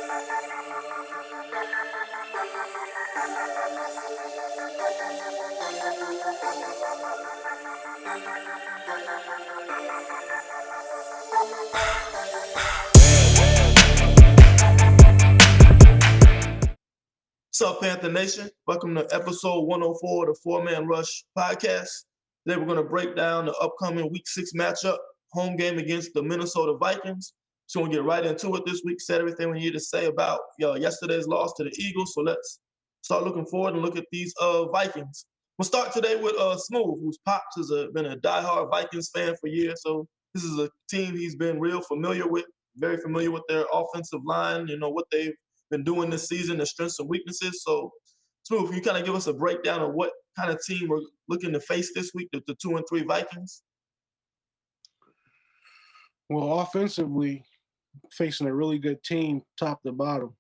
What's up, Panther Nation? Welcome to episode 104 of the Four Man Rush podcast. Today we're going to break down the upcoming Week 6 matchup, home game against the Minnesota Vikings. So we'll get right into it this week, said everything we need to say about yesterday's loss to the Eagles. So let's start looking forward and look at these Vikings. We'll start today with Smooth, whose pops has been a diehard Vikings fan for years. So this is a team he's been real familiar with, very familiar with their offensive line, what they've been doing this season, their strengths and weaknesses. So, Smooth, can you kind of give us a breakdown of what kind of team we're looking to face this week, the 2-3 Vikings? Well, offensively, facing a really good team, top to bottom.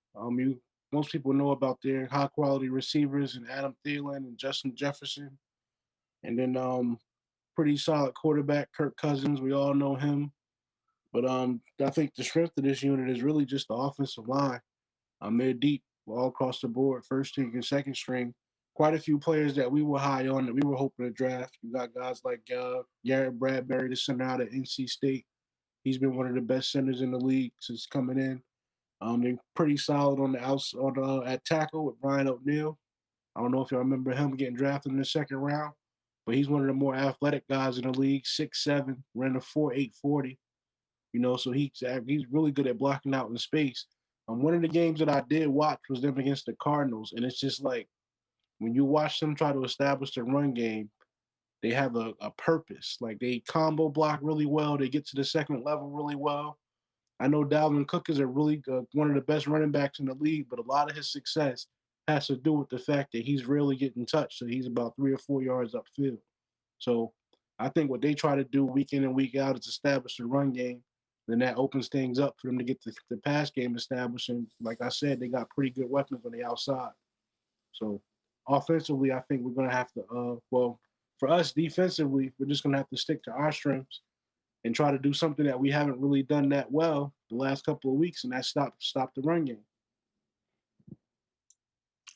Most people know about their high-quality receivers and Adam Thielen and Justin Jefferson, and then pretty solid quarterback Kirk Cousins. We all know him, but I think the strength of this unit is really just the offensive line. They're deep all across the board, first string and second string. Quite a few players that we were high on that we were hoping to draft. You got guys like Garrett Bradbury, the center out of NC State. He's been one of the best centers in the league since coming in. They're pretty solid on the at tackle with Brian O'Neill. I don't know if y'all remember him getting drafted in the second round, but he's one of the more athletic guys in the league, 6'7", ran a 4.8 40. So he's really good at blocking out in space. One of the games that I did watch was them against the Cardinals, and it's just like when you watch them try to establish their run game, they have a purpose. Like they combo block really well. They get to the second level really well. I know Dalvin Cook is a really one of the best running backs in the league, but a lot of his success has to do with the fact that he's rarely getting touched. So he's about 3 or 4 yards upfield. So I think what they try to do week in and week out is establish the run game. Then that opens things up for them to get the pass game established. And like I said, they got pretty good weapons on the outside. So offensively, I think we're going to have to, for us defensively, we're just going to have to stick to our strengths and try to do something that we haven't really done that well the last couple of weeks, and that's stop the run game.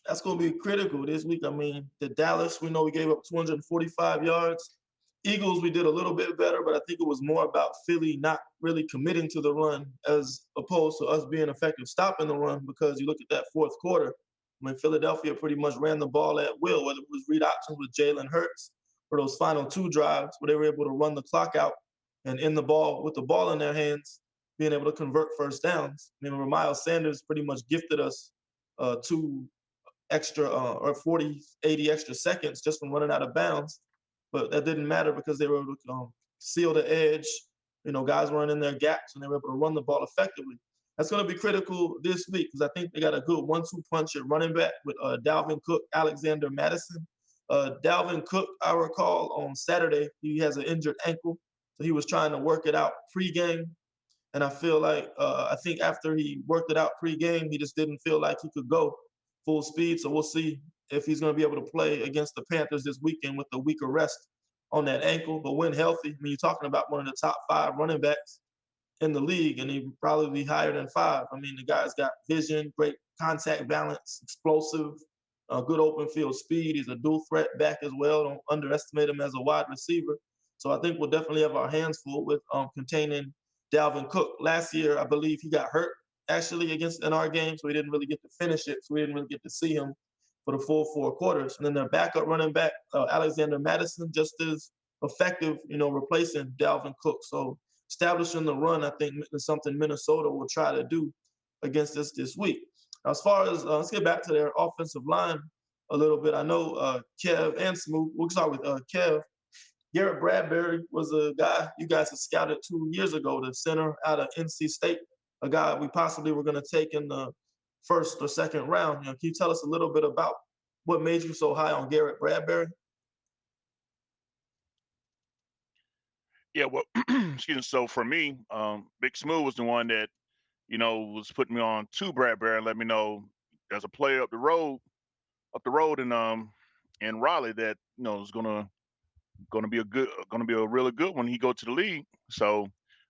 That's going to be critical this week. I mean, the Dallas, we know we gave up 245 yards. Eagles, we did a little bit better, but I think it was more about Philly not really committing to the run as opposed to us being effective stopping the run, because you look at that fourth quarter, Philadelphia pretty much ran the ball at will, whether it was read options with Jalen Hurts or those final 2 drives where they were able to run the clock out and end the ball with the ball in their hands, being able to convert first downs. Remember, Miles Sanders pretty much gifted us 2 extra or 40, 80 extra seconds just from running out of bounds. But that didn't matter because they were able to seal the edge. Guys weren't in their gaps and they were able to run the ball effectively. That's going to be critical this week because I think they got a good 1-2 punch at running back with Dalvin Cook, Alexander Madison. Dalvin Cook, I recall on Saturday, he has an injured ankle. So he was trying to work it out pregame. And I feel like, I think after he worked it out pregame, he just didn't feel like he could go full speed. So we'll see if he's going to be able to play against the Panthers this weekend with a week of rest on that ankle. But when healthy, you're talking about one of the top 5 running backs in the league, and he'd probably be higher than 5. The guy's got vision, great contact balance, explosive, good open field speed. He's a dual threat back as well. Don't underestimate him as a wide receiver. So I think we'll definitely have our hands full with containing Dalvin Cook. Last year, I believe he got hurt actually in our game, so we didn't really get to finish it. So we didn't really get to see him for the full 4 quarters. And then their backup running back, Alexander Madison, just as effective, replacing Dalvin Cook. So establishing the run, I think, is something Minnesota will try to do against us this week. As far as, let's get back to their offensive line a little bit. I know Kev and Smooth, we'll start with Kev. Garrett Bradbury was a guy you guys had scouted 2 years ago, the center out of NC State, a guy we possibly were going to take in the first or second round. Can you tell us a little bit about what made you so high on Garrett Bradbury? Yeah, well, excuse me. So for me, Big Smooth was the one that, was putting me on to Bradbury and let me know there's a player up the road in Raleigh that is gonna be a really good when he go to the league. So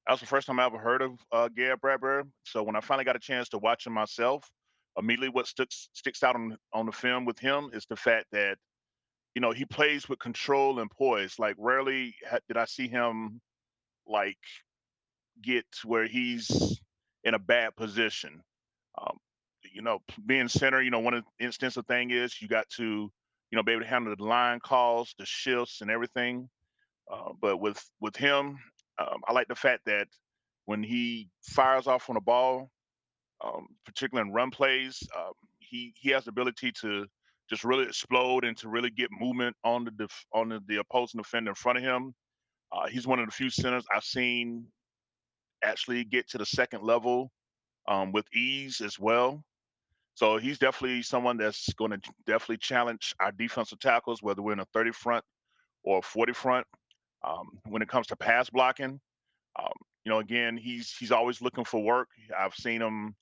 That was the first time I ever heard of Garrett Bradbury. So when I finally got a chance to watch him myself, immediately what sticks out on the film with him is the fact that he plays with control and poise. Like rarely did I see him like get to where he's in a bad position. Um, being center, one of the instance of thing is you got to, be able to handle the line calls, the shifts, and everything. But with him, I like the fact that when he fires off on the ball, particularly in run plays, he has the ability to just really explode and to really get movement on the opposing defender in front of him. He's one of the few centers I've seen actually get to the second level with ease as well. So he's definitely someone that's going to definitely challenge our defensive tackles, whether we're in a 30 front or a 40 front. When it comes to pass blocking, um, again, he's always looking for work. I've seen him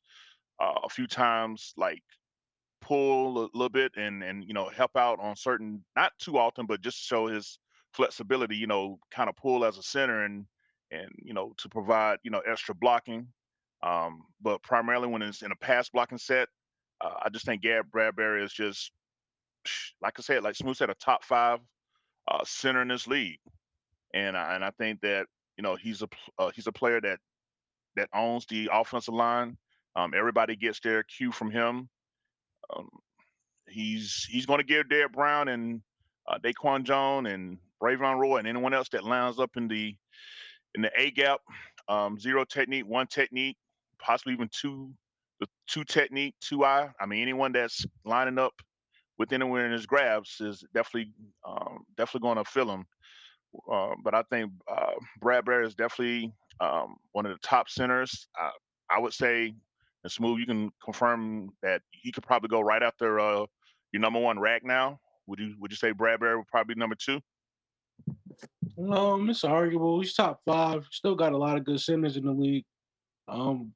a few times, like pull a little bit and help out on certain, not too often, but just show his flexibility. Kind of pull as a center and to provide extra blocking. But primarily when it's in a pass blocking set, I just think Garrett Bradbury is just like I said, like Smooth said, a top five center in this league, and I think that he's a player that owns the offensive line. Everybody gets their cue from him. Um, he's going to give Derek Brown and Daquan Jones and Bravion Roy and anyone else that lines up in the A gap, zero technique, one technique, possibly even the two technique, two eye. I mean, anyone that's lining up with anywhere in his grabs is definitely going to fill him. But I think Bradbury is definitely one of the top centers. I would say, and Smooth, you can confirm that he could probably go right after your number one rack now. Would you say Bradbury would probably be number two? It's arguable. He's top five. Still got a lot of good centers in the league. Um,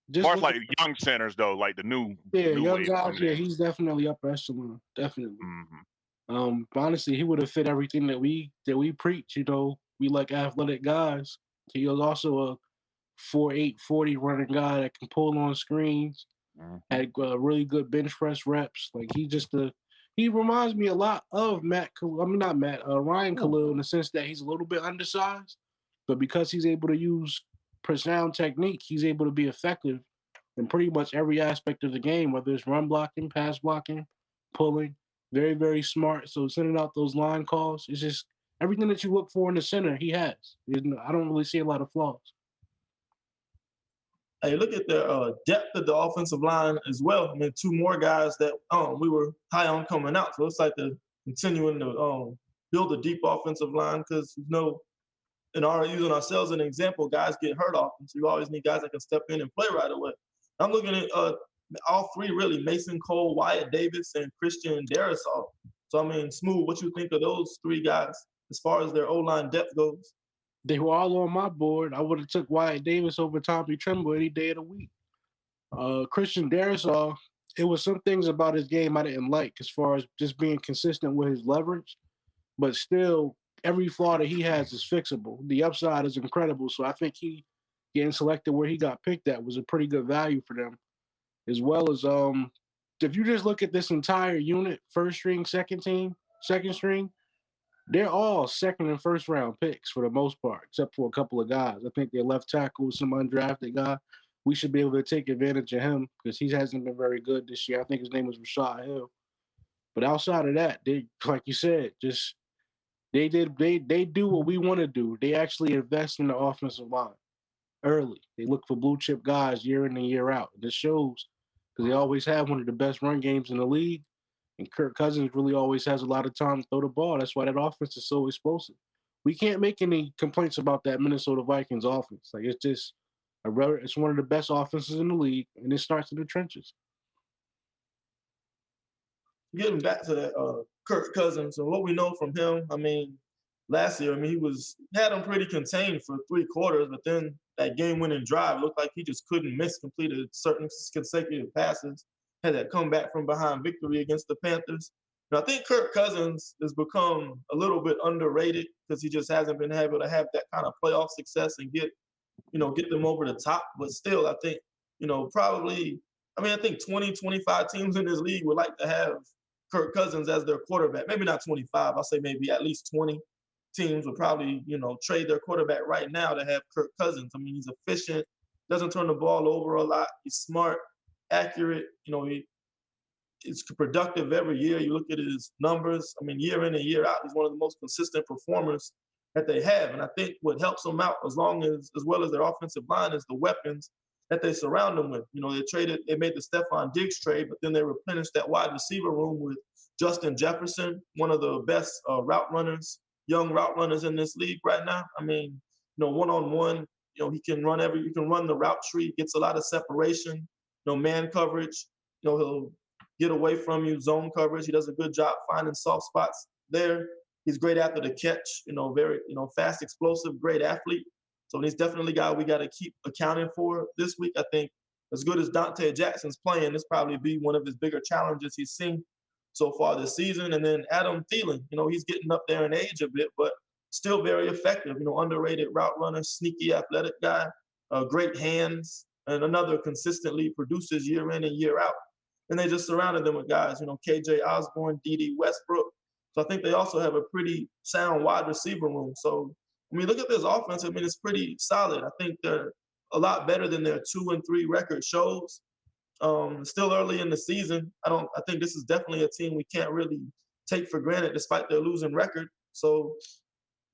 As just far as looking, like young centers though, like the new yeah, new young wave guys. coming Yeah, in. he's definitely upper echelon. Definitely. Hmm. Honestly, he would have fit everything that we preach. We like athletic guys. He was also a 4'8", 40 running guy that can pull on screens. Hmm. Had really good bench press reps. Like he reminds me a lot of I mean, not Matt. Ryan Khalil in the sense that he's a little bit undersized, but because he's able to use profound technique, he's able to be effective in pretty much every aspect of the game, whether it's run blocking, pass blocking, pulling. Very, very smart. So sending out those line calls, it's just everything that you look for in the center, he has. I don't really see a lot of flaws. Hey, look at the depth of the offensive line as well. I mean, two more guys that we were high on coming out. So it's like the continuing to build a deep offensive line because in our using ourselves as an example, guys get hurt often. So you always need guys that can step in and play right away. I'm looking at all three really: Mason Cole, Wyatt Davis, and Christian Darrisaw. So I mean, Smooth, what you think of those three guys as far as their O line depth goes? They were all on my board. I would have took Wyatt Davis over Tommy Tremble any day of the week. Christian Darrisaw, it was some things about his game I didn't like as far as just being consistent with his leverage, but still, every flaw that he has is fixable. The upside is incredible, so I think he getting selected where he got picked at was a pretty good value for them, as well as if you just look at this entire unit, first string, second team, second string, they're all second and first round picks for the most part, except for a couple of guys. I think their left tackle is some undrafted guy. We should be able to take advantage of him because he hasn't been very good this year. I think his name was Rashad Hill. But outside of that, they, like you said, just they do what we want to do. They actually invest in the offensive line early. They look for blue chip guys year in and year out. This shows because they always have one of the best run games in the league. And Kirk Cousins really always has a lot of time to throw the ball. That's why that offense is so explosive. We can't make any complaints about that Minnesota Vikings offense. Like it's one of the best offenses in the league, and it starts in the trenches. Getting back to that Kirk Cousins and what we know from him, I mean, last year, I mean, had him pretty contained for 3 quarters, but then that game-winning drive looked like he just couldn't miss, completed certain consecutive passes, had that comeback from behind victory against the Panthers. I think Kirk Cousins has become a little bit underrated because he just hasn't been able to have that kind of playoff success and get them over the top. But still, I think, probably, I think 20, 25 teams in this league would like to have Kirk Cousins as their quarterback. Maybe not 25. I'll say maybe at least 20 teams would probably, trade their quarterback right now to have Kirk Cousins. I mean, he's efficient, doesn't turn the ball over a lot. He's smart, accurate. He's productive every year. You look at his numbers. I mean, year in and year out, he's one of the most consistent performers that they have. And I think what helps them out, as well as their offensive line, is the weapons that they surround them with. They made the Stephon Diggs trade, but then they replenished that wide receiver room with Justin Jefferson, one of the best young route runners in this league right now. I mean, one-on-one, he can run the route tree, gets a lot of separation, man coverage, he'll get away from you, zone coverage. He does a good job finding soft spots there. He's great after the catch, very, fast, explosive, great athlete. So he's definitely a guy we got to keep accounting for this week. I think as good as Dante Jackson's playing, this probably be one of his bigger challenges he's seen so far this season. And then Adam Thielen, he's getting up there in age a bit, but still very effective, underrated route runner, sneaky athletic guy, great hands, and another consistently produces year in and year out. And they just surrounded them with guys, KJ Osborne, D.D. Westbrook. So I think they also have a pretty sound wide receiver room. So, look at this offense. It's pretty solid. I think they're a lot better than their 2-3 record shows. Still early in the season. I think this is definitely a team we can't really take for granted despite their losing record. So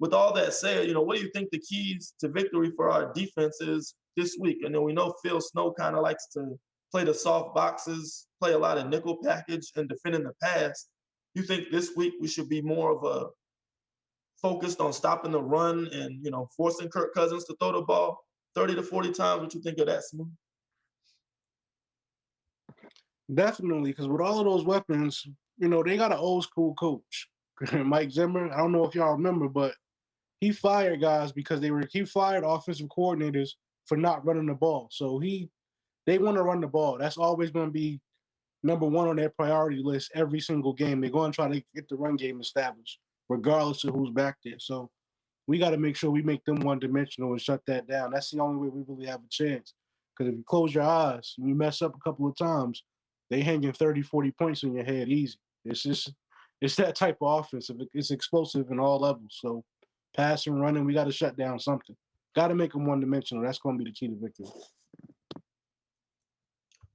with all that said, what do you think the keys to victory for our defense is this week? And then we know Phil Snow kind of likes to play the soft boxes, play a lot of nickel package, and defend in the pass. You think this week we should be more of a focused on stopping the run and, forcing Kirk Cousins to throw the ball 30 to 40 times? What you think of that, Smooth? Definitely, because with all of those weapons, they got an old school coach, Mike Zimmer. I don't know if y'all remember, but he fired guys because he fired offensive coordinators for not running the ball. So they want to run the ball. That's always going to be number one on their priority list every single game. They're going to try to get the run game established, regardless of who's back there. So we got to make sure we make them one-dimensional and shut that down. That's the only way we really have a chance. Because if you close your eyes and you mess up a couple of times, they hanging 30, 40 points on your head easy. It's that type of offense. It's explosive in all levels. So passing, running, we got to shut down something. Got to make them one-dimensional. That's going to be the key to victory.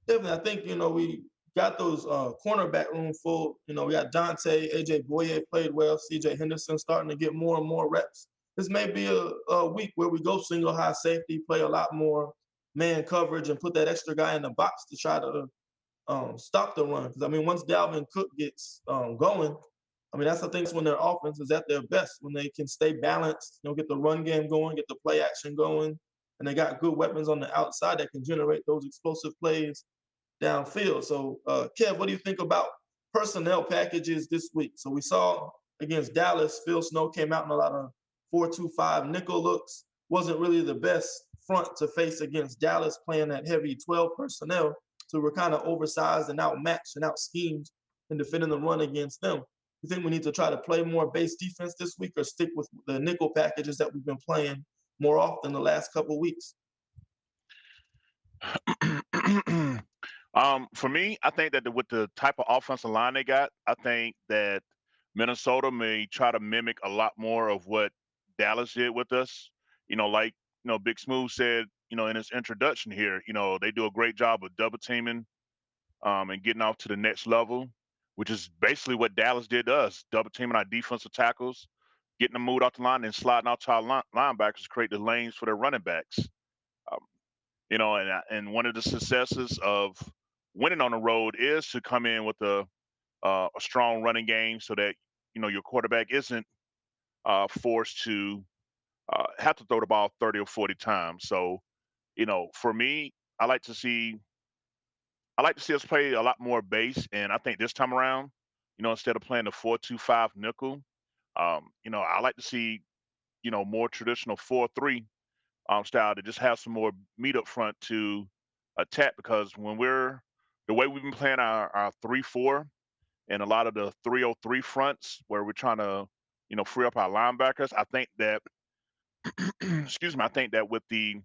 Definitely. I think, we got those cornerback room full. We got Dante, A.J. Boye played well, C.J. Henderson starting to get more and more reps. This may be a week where we go single high safety, play a lot more man coverage, and put that extra guy in the box to try to stop the run. Because, once Dalvin Cook gets going, that's, I think, when their offense is at their best, when they can stay balanced, get the run game going, get the play action going, and they got good weapons on the outside that can generate those explosive plays downfield. So, Kev, what do you think about personnel packages this week? So we saw against Dallas, Phil Snow came out in a lot of 4-2-5 nickel looks. Wasn't really the best front to face against Dallas, playing that heavy 12 personnel. So we're kind of oversized and outmatched and out-schemed in defending the run against them. You think we need to try to play more base defense this week or stick with the nickel packages that we've been playing more often the last couple of weeks? For me, I think that with the type of offensive line they got, I think that Minnesota may try to mimic a lot more of what Dallas did with us. Big Smooth said, in his introduction here, they do a great job of double teaming and getting off to the next level, which is basically what Dallas did to us, double teaming our defensive tackles, getting them moved off the line and sliding out to our linebackers to create the lanes for their running backs. Um, and one of the successes of winning on the road is to come in with a strong running game so that your quarterback isn't forced to have to throw the ball 30 or 40 times. So for me, I like to see us play a lot more base, and I think this time around, instead of playing the 4-2-5 nickel, I like to see more traditional 4-3 style to just have some more meat up front to attack, because the way we've been playing our 3-4, and a lot of the 303 fronts where we're trying to, free up our linebackers. I think that, excuse me, I think that with the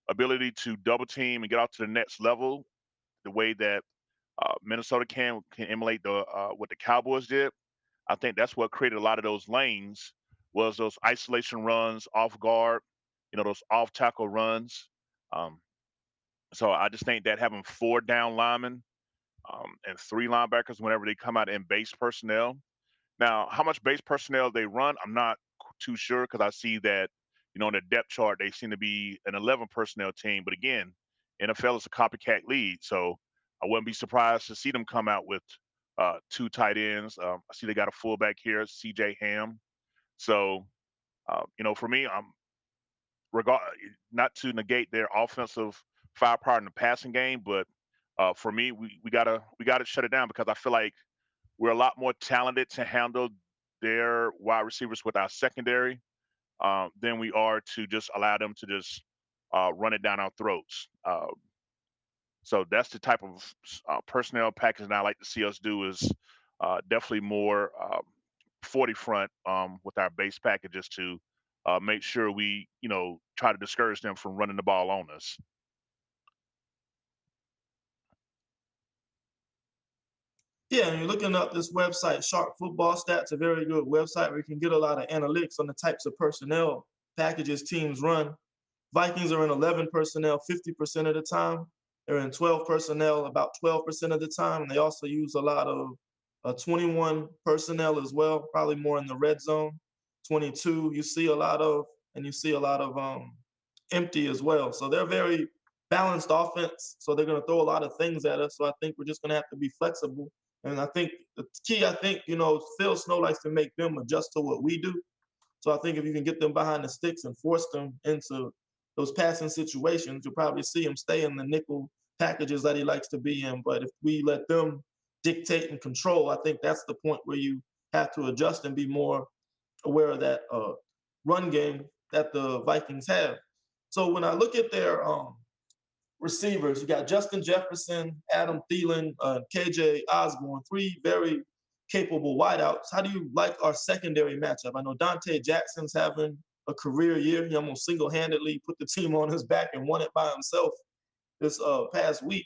ability to double team and get out to the next level, the way that Minnesota can emulate the what the Cowboys did. I think that's what created a lot of those lanes was those isolation runs off guard, those off tackle runs. Um, so I just think that having 4 down linemen and 3 linebackers whenever they come out in base personnel. Now, how much base personnel they run, I'm not too sure because I see that, on the depth chart, they seem to be an 11 personnel team. But again, NFL is a copycat league. So I wouldn't be surprised to see them come out with 2 tight ends. I see they got a fullback here, CJ Ham. So, for me, I'm regard not to negate their offensive firepower in the passing game, but for me, we gotta shut it down because I feel like we're a lot more talented to handle their wide receivers with our secondary than we are to just allow them to just run it down our throats. So that's the type of personnel package that I like to see us do is definitely more 40 front with our base packages to make sure we, try to discourage them from running the ball on us. Yeah, and you're looking up this website, Sharp Football Stats, a very good website where you can get a lot of analytics on the types of personnel packages teams run. Vikings are in 11 personnel 50% of the time. They're in 12 personnel about 12% of the time. And they also use a lot of 21 personnel as well, probably more in the red zone. 22, you see a lot of, and you see a lot of empty as well. So they're very balanced offense. So they're going to throw a lot of things at us. So I think we're just going to have to be flexible. And I think the key, Phil Snow likes to make them adjust to what we do. So I think if you can get them behind the sticks and force them into those passing situations, you'll probably see him stay in the nickel packages that he likes to be in. But if we let them dictate and control, I think that's the point where you have to adjust and be more aware of that run game that the Vikings have. So when I look at their receivers, you got Justin Jefferson, Adam Thielen, KJ Osborne, 3 very capable wideouts. How do you like our secondary matchup? I know Dante Jackson's having a career year. He almost single-handedly put the team on his back and won it by himself this past week.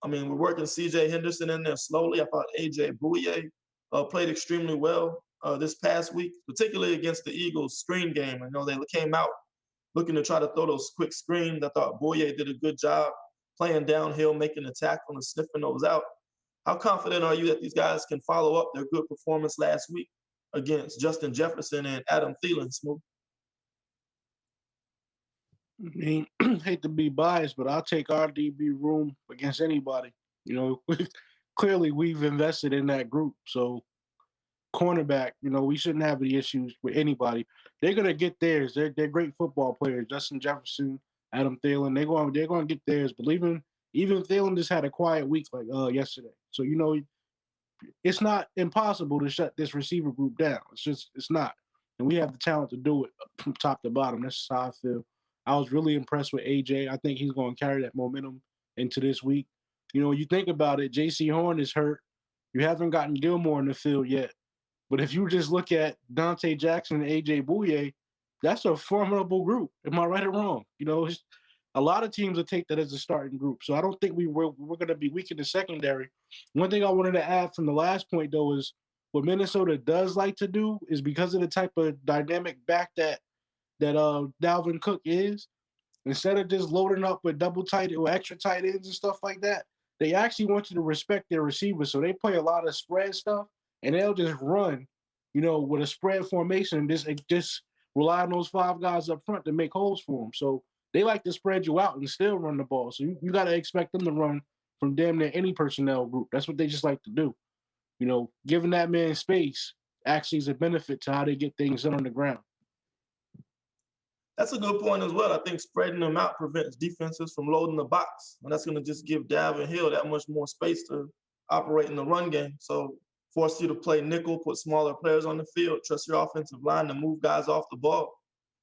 I mean, we're working C.J. Henderson in there slowly. I thought A.J. Bouye played extremely well this past week, particularly against the Eagles screen game. I know they came out looking to try to throw those quick screens. I thought Bouye did a good job playing downhill, making the tackle and sniffing those out. How confident are you that these guys can follow up their good performance last week against Justin Jefferson and Adam Thielen, Smooth? I mean, hate to be biased, but I'll take our DB room against anybody. Clearly we've invested in that group. So cornerback, we shouldn't have any issues with anybody. They're gonna get theirs. They're great football players. Justin Jefferson, Adam Thielen, they're gonna get theirs. But even Thielen just had a quiet week like yesterday. So it's not impossible to shut this receiver group down. It's not. And we have the talent to do it from top to bottom. That's just how I feel. I was really impressed with AJ. I think he's going to carry that momentum into this week. You think about it, J.C. Horn is hurt. You haven't gotten Gilmore in the field yet. But if you just look at Dante Jackson and A.J. Bouye, that's a formidable group. Am I right or wrong? A lot of teams will take that as a starting group. So I don't think we're going to be weak in the secondary. One thing I wanted to add from the last point, though, is what Minnesota does like to do is because of the type of dynamic back that Dalvin Cook is, instead of just loading up with double tight or extra tight ends and stuff like that, they actually want you to respect their receivers. So they play a lot of spread stuff, and they'll just run, with a spread formation and just rely on those 5 guys up front to make holes for them. So they like to spread you out and still run the ball. So you got to expect them to run from damn near any personnel group. That's what they just like to do. Giving that man space actually is a benefit to how they get things done on the ground. That's a good point as well. I think spreading them out prevents defenses from loading the box. And that's going to just give Dalvin Hill that much more space to operate in the run game. So force you to play nickel, put smaller players on the field, trust your offensive line to move guys off the ball.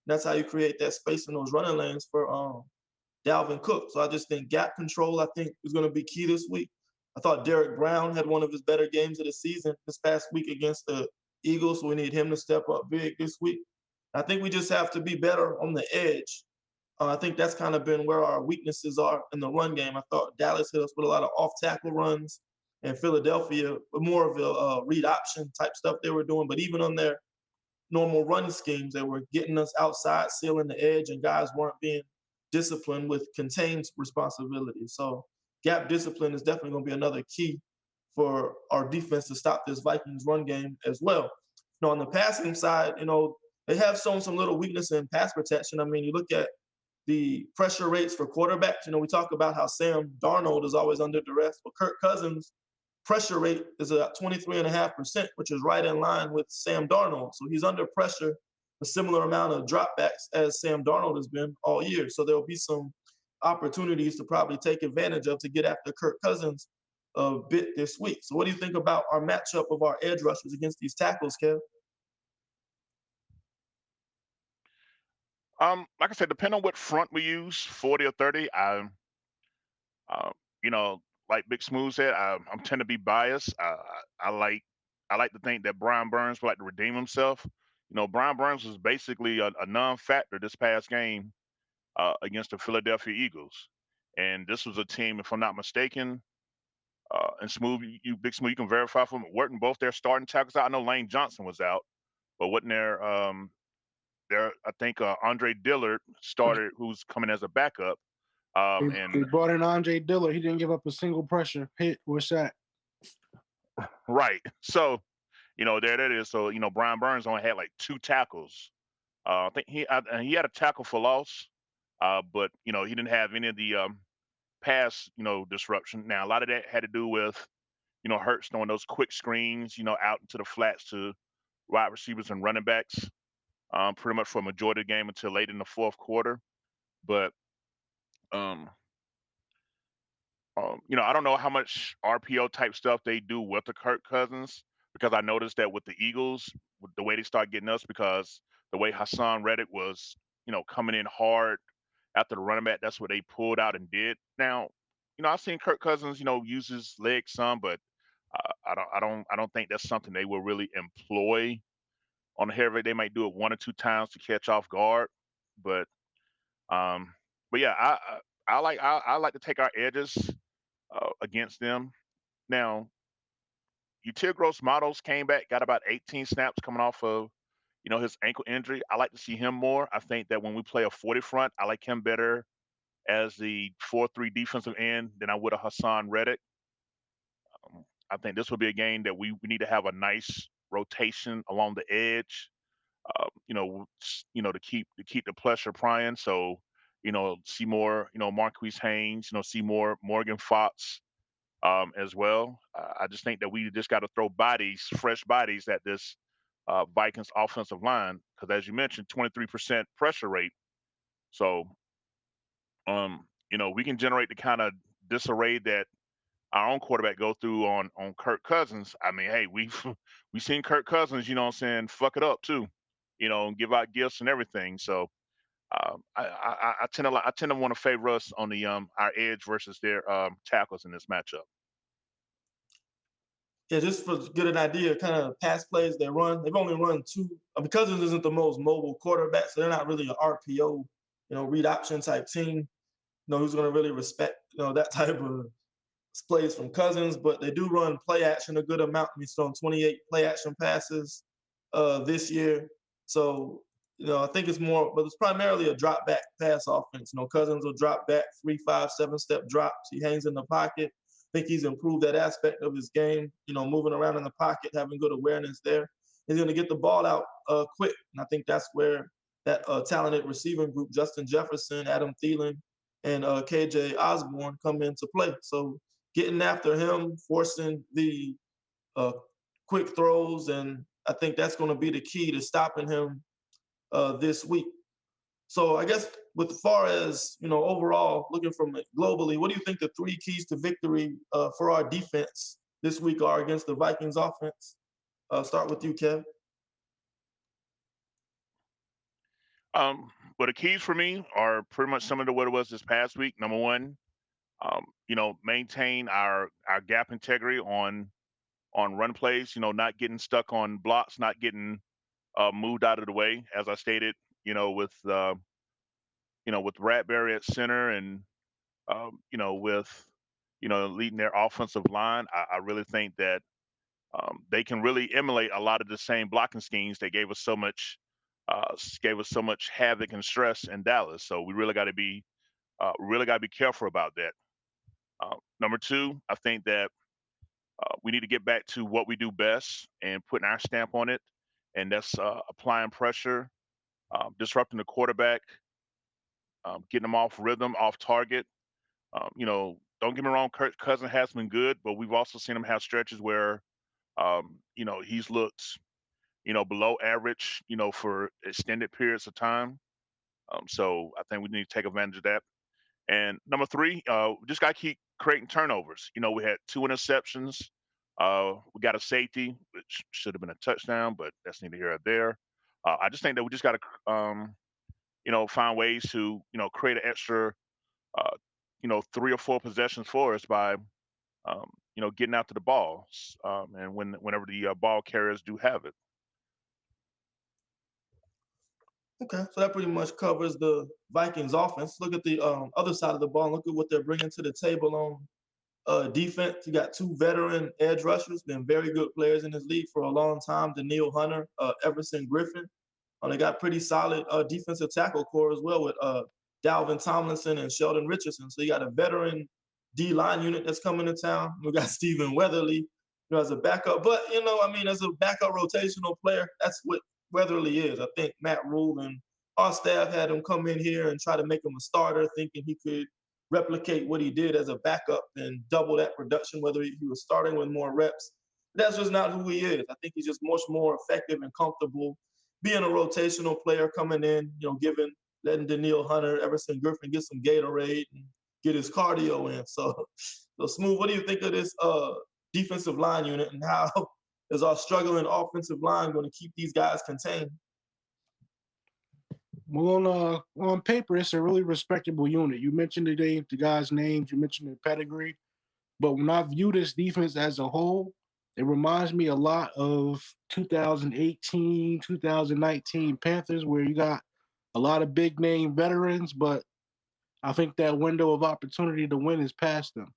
And that's how you create that space in those running lanes for Dalvin Cook. So I just think gap control, is going to be key this week. I thought Derek Brown had one of his better games of the season this past week against the Eagles, so we need him to step up big this week. I think we just have to be better on the edge. I think that's kind of been where our weaknesses are in the run game. I thought Dallas hit us with a lot of off tackle runs, and Philadelphia with more of a read option type stuff they were doing. But even on their normal run schemes, they were getting us outside, sealing the edge, and guys weren't being disciplined with contained responsibility. So gap discipline is definitely going to be another key for our defense to stop this Vikings run game as well. On the passing side, they have shown some little weakness in pass protection. I mean, you look at the pressure rates for quarterbacks. We talk about how Sam Darnold is always under duress, but Kirk Cousins' pressure rate is at 23.5%, which is right in line with Sam Darnold. So he's under pressure, a similar amount of dropbacks as Sam Darnold has been all year. So there'll be some opportunities to probably take advantage of to get after Kirk Cousins a bit this week. So what do you think about our matchup of our edge rushers against these tackles, Kev? Like I said, depending on what front we use, 40 or 30, uh, you know, like Big Smooth said, I'm tend to be biased. I like to think that Brian Burns would like to redeem himself. Brian Burns was basically a non-factor this past game against the Philadelphia Eagles, and this was a team, if I'm not mistaken, and Smooth, Big Smooth, you can verify for me, weren't both their starting tackles out? I know Lane Johnson was out, but wasn't there? I think Andre Dillard started, who's coming as a backup. They And brought in Andre Dillard. He didn't give up a single pressure hit or sack. right, so there that is. So Brian Burns only had like two tackles. I think he had a tackle for loss, but he didn't have any of the pass disruption. Now a lot of that had to do with Hurts throwing those quick screens out into the flats to wide receivers and running backs, pretty much for a majority of the game until late in the fourth quarter. But um, I don't know how much RPO type stuff they do with the Kirk Cousins, because I noticed that with the Eagles, with the way they start getting us, because the way Hassan Reddick was, coming in hard after the running back, that's what they pulled out and did. Now, I've seen Kirk Cousins, use his legs some, but I don't think that's something they will really employ on the heavy. They might do it one or two times to catch off guard, but um, but yeah, I like to take our edges against them. Now, Util Gross Models came back, got about 18 snaps coming off of, his ankle injury. I like to see him more. I think that when we play a 40 front, I like him better as the 4-3 defensive end than I would a Hassan Reddick. I think this will be a game that we need to have a nice rotation along the edge, to keep the pressure prying. So, see more, Marquise Haynes, see more Morgan Fox as well. I just think that we just got to throw fresh bodies at this Vikings offensive line, because as you mentioned, 23% pressure rate. So, we can generate the kind of disarray that our own quarterback go through on Kirk Cousins. I mean, hey, we've seen Kirk Cousins, what I'm saying, fuck it up too, and give out gifts and everything. So I tend to want to favor us on the our edge versus their tackles in this matchup. Yeah, just for get an idea, kind of pass plays they run. They've only run two. Cousins isn't the most mobile quarterback, so they're not really an RPO, read option type team. Who's going to really respect, that type of plays from Cousins. But they do run play action a good amount. He's thrown 28 play action passes this year. So, I think it's more, but it's primarily a drop back pass offense. Cousins will drop back 3, 5, 7-step drops. He hangs in the pocket. I think he's improved that aspect of his game, moving around in the pocket, having good awareness there. He's going to get the ball out quick. And I think that's where that talented receiving group, Justin Jefferson, Adam Thielen, and KJ Osborne come into play. So getting after him, forcing the quick throws, and I think that's going to be the key to stopping him this week. So I guess with far as, overall, looking from it globally, what do you think the three keys to victory for our defense this week are against the Vikings offense? Start with you, Kev. But the keys for me are pretty much similar to what it was this past week. Number one, maintain our gap integrity on run plays. Not getting stuck on blocks, not getting moved out of the way. As I stated, with Bradbury at center and with leading their offensive line, I really think that they can really emulate a lot of the same blocking schemes that gave us so much havoc and stress in Dallas. So we really got to be careful about that. Number two, I think that we need to get back to what we do best and putting our stamp on it, and that's applying pressure, disrupting the quarterback, getting them off rhythm, off target. Don't get me wrong, Kirk Cousins has been good, but we've also seen him have stretches where he's looked below average, for extended periods of time. So I think we need to take advantage of that. And number three, we just got to keep creating turnovers. We had two interceptions. We got a safety, which should have been a touchdown, but that's neither here or there. I just think that we just got to, find ways to, create an extra, uh, three or four possessions for us by, getting out to the balls, and whenever the ball carriers do have it. Okay, so that pretty much covers the Vikings offense. Look at the other side of the ball. Look at what they're bringing to the table on defense. You got two veteran edge rushers, been very good players in this league for a long time. Daniil Hunter, Everson Griffin. They got pretty solid defensive tackle core as well with Dalvin Tomlinson and Sheldon Richardson. So you got a veteran D line unit that's coming to town. We got Stephen Weatherly, as a backup. But as a backup rotational player, that's what Weatherly is. I think Matt Rule and our staff had him come in here and try to make him a starter, thinking he could replicate what he did as a backup and double that production, whether he was starting with more reps. That's just not who he is. I think he's just much more effective and comfortable being a rotational player coming in, letting Daniil Hunter, Everson Griffin get some Gatorade and get his cardio in. So Smooth, what do you think of this defensive line unit, and how is our struggling offensive line going to keep these guys contained? Well, on paper, it's a really respectable unit. You mentioned the guys' names, you mentioned their pedigree, but when I view this defense as a whole, it reminds me a lot of 2018, 2019 Panthers, where you got a lot of big name veterans, but I think that window of opportunity to win is past them.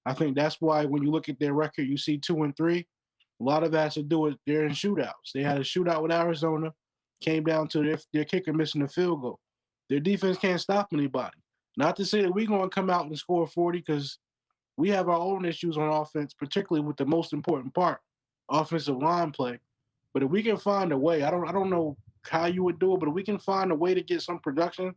I think that's why when you look at their record, you see 2-3. A lot of that has to do with they're in shootouts. They had a shootout with Arizona, came down to their kicker missing a field goal. Their defense can't stop anybody. Not to say that we're going to come out and score 40, because we have our own issues on offense, particularly with the most important part, offensive line play. But if we can find a way, I don't know how you would do it, but if we can find a way to get some production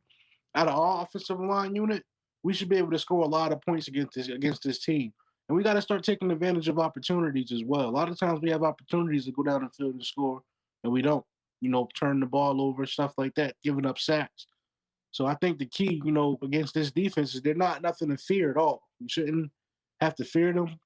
out of our offensive line unit, we should be able to score a lot of points against this team. And we got to start taking advantage of opportunities as well. A lot of times we have opportunities to go down the field and score, and we don't, turn the ball over, stuff like that, giving up sacks. So I think the key, against this defense is they're not nothing to fear at all. You shouldn't have to fear them,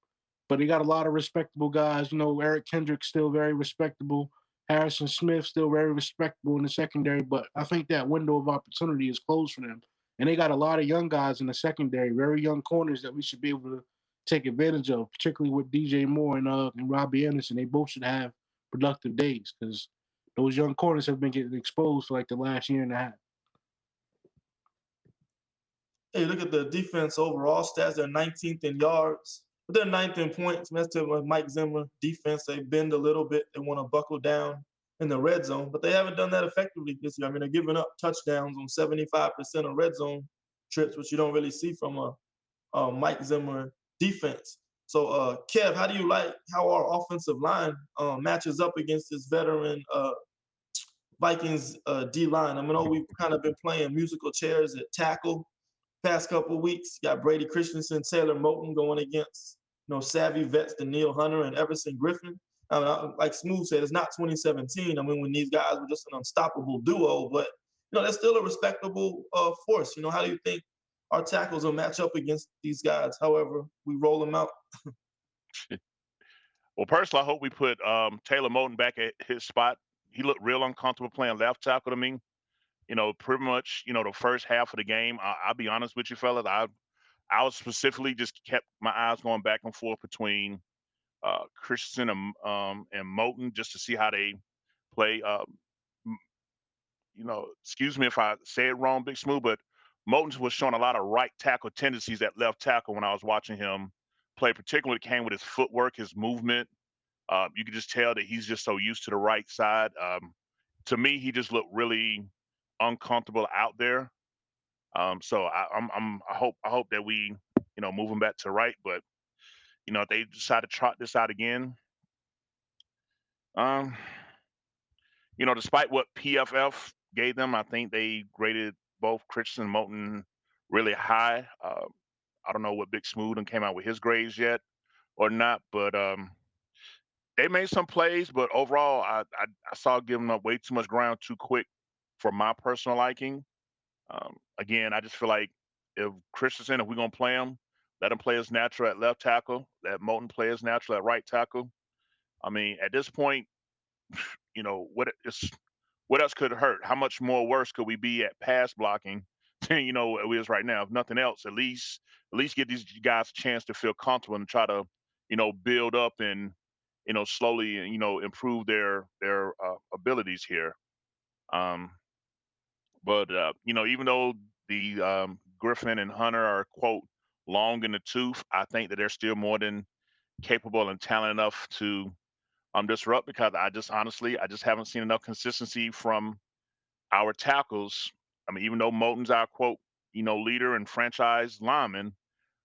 but they got a lot of respectable guys. Eric Kendrick's still very respectable. Harrison Smith still very respectable in the secondary, but I think that window of opportunity is closed for them. And they got a lot of young guys in the secondary, very young corners that we should be able to take advantage of, particularly with DJ Moore and Robbie Anderson. They both should have productive days, because those young corners have been getting exposed for like the last year and a half. Hey, look at the defense overall stats. They're 19th in yards, but they're 9th in points. That's to Mike Zimmer defense. They bend a little bit. They want to buckle down in the red zone, but they haven't done that effectively this year. They're giving up touchdowns on 75% of red zone trips, which you don't really see from a Mike Zimmer defense. So, Kev, how do you like how our offensive line matches up against this veteran Vikings D line? I know we've kind of been playing musical chairs at tackle past couple of weeks. You got Brady Christensen, Taylor Moton going against savvy vets Daniil Hunter and Everson Griffin. Like Smooth said, it's not 2017. When these guys were just an unstoppable duo, but they're still a respectable force. How do you think our tackles will match up against these guys, however we roll them out? Well, personally, I hope we put Taylor Moton back at his spot. He looked real uncomfortable playing left tackle to me. Pretty much, the first half of the game. I'll be honest with you, fellas. I I was specifically just kept my eyes going back and forth between Christensen and Moulton just to see how they play. M- excuse me if I say it wrong, Big Smooth, but Moulton was showing a lot of right tackle tendencies at left tackle when I was watching him play, particularly when it came with his footwork, his movement. You could just tell that he's just so used to the right side. To me, he just looked really uncomfortable out there. So I hope that we move him back to right. But if they decide to trot this out again, um, despite what PFF gave them, I think they graded both Christian and Moulton really high. I don't know what Big Smooth and came out with his grades yet or not, but they made some plays. But overall, I saw giving up way too much ground too quick for my personal liking. Again, I just feel like if Christensen, if we're gonna play him, let him play his natural at left tackle. Let Moulton play his natural at right tackle. I mean, at this point, what else could hurt? How much more worse could we be at pass blocking than it is right now? If nothing else, at least give these guys a chance to feel comfortable and try to build up and slowly improve their abilities here. Um, but even though the Griffin and Hunter are quote long in the tooth, I think that they're still more than capable and talented enough to disrupt because I just haven't seen enough consistency from our tackles. I mean, even though Moulton's our quote leader and franchise lineman,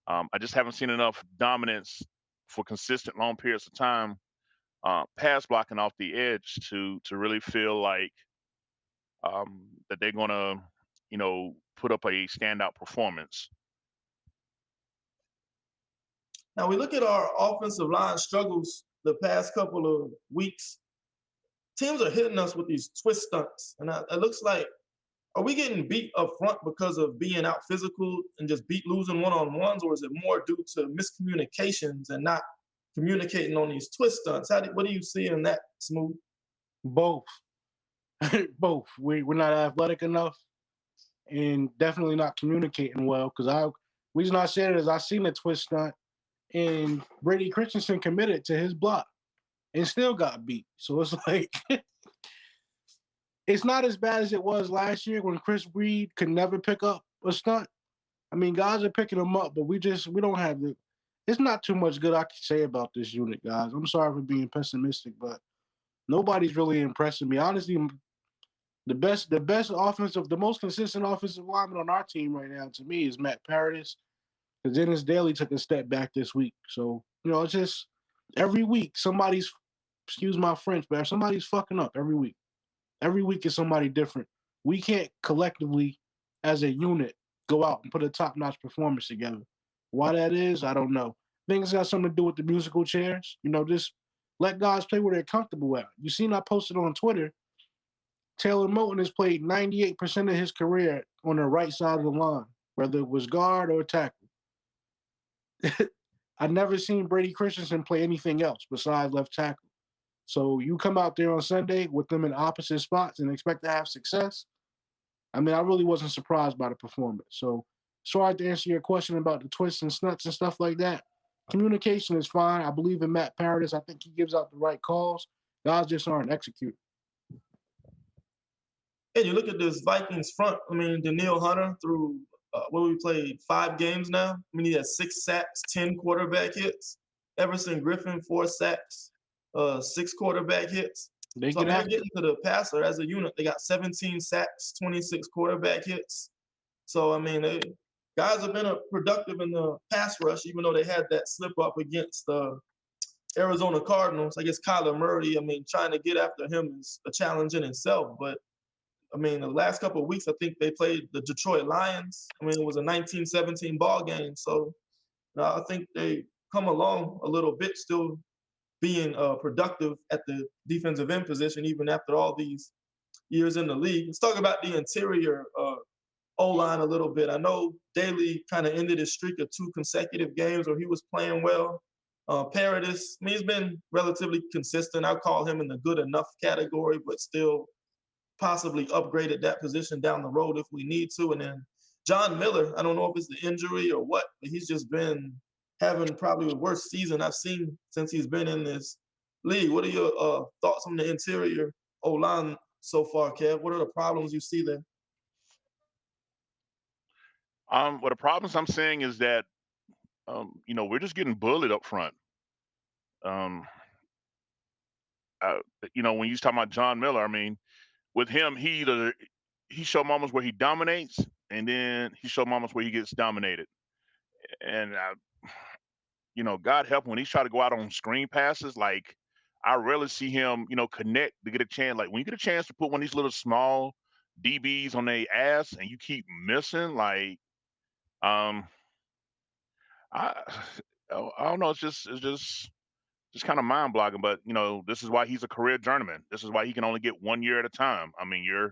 I just haven't seen enough dominance for consistent long periods of time, pass blocking off the edge to really feel like that they're gonna, put up a standout performance. Now we look at our offensive line struggles the past couple of weeks. Teams are hitting us with these twist stunts, and it looks like, are we getting beat up front because of being out physical and just losing one-on-ones, or is it more due to miscommunications and not communicating on these twist stunts? What do you see in that, Smooth? Both. Both. We're not athletic enough and definitely not communicating well. Because reason I said it is I seen the twist stunt and Brady Christensen committed to his block and still got beat. So it's like it's not as bad as it was last year when Chris Reed could never pick up a stunt. I mean, guys are picking them up, but we don't have the. It's not too much good I can say about this unit, guys. I'm sorry for being pessimistic, but nobody's really impressing me. Honestly, the most consistent offensive lineman on our team right now to me is Matt Paradis, because Dennis Daly took a step back this week. So it's just every week somebody's, excuse my French, but somebody's fucking up every week. Every week is somebody different. We can't collectively, as a unit, go out and put a top-notch performance together. Why that is, I don't know. I think it's got something to do with the musical chairs. Just let guys play where they're comfortable at. You seen I posted on Twitter, Taylor Moton has played 98% of his career on the right side of the line, whether it was guard or tackle. I've never seen Brady Christensen play anything else besides left tackle. So you come out there on Sunday with them in opposite spots and expect to have success. I mean, I really wasn't surprised by the performance. So sorry to answer your question about the twists and snuts and stuff like that. Communication is fine. I believe in Matt Paradis. I think he gives out the right calls. Guys just aren't executing. And you look at this Vikings front. I mean, Daniil Hunter through we played 5 games now. I mean, he has 6 sacks, 10 quarterback hits. Everson Griffin 4 sacks, 6 quarterback hits. They So get they're after getting to the passer as a unit. They got 17 sacks, 26 quarterback hits. So I mean, guys have been productive in the pass rush, even though they had that slip up against the Arizona Cardinals. I guess Kyler Murray, I mean, trying to get after him is a challenge in itself. But I mean, the last couple of weeks, I think they played the Detroit Lions. I mean, it was a 19-17 ball game. So I think they come along a little bit, still being productive at the defensive end position, even after all these years in the league. Let's talk about the interior O-line a little bit. I know Daly kind of ended his streak of 2 consecutive games where he was playing well. Paradis, I mean, he's been relatively consistent. I'll call him in the good enough category, but still possibly upgrade at that position down the road if we need to. And then John Miller, I don't know if it's the injury or what, but he's just been having probably the worst season I've seen since he's been in this league. What are your thoughts on the interior O-line so far, Kev? What are the problems you see there? Well, the problems I'm seeing is that we're just getting bullied up front. Um, uh, when you talking about John Miller, I mean, with him, he showed moments where he dominates, and then he showed moments where he gets dominated. And God help him when he's trying to go out on screen passes. Like I rarely see him, connect to get a chance. Like when you get a chance to put one of these little small DBs on their ass, and you keep missing, like um, I, I don't know. It's just kind of mind blogging. But this is why he's a career journeyman. This is why he can only get 1 year at a time. I mean, you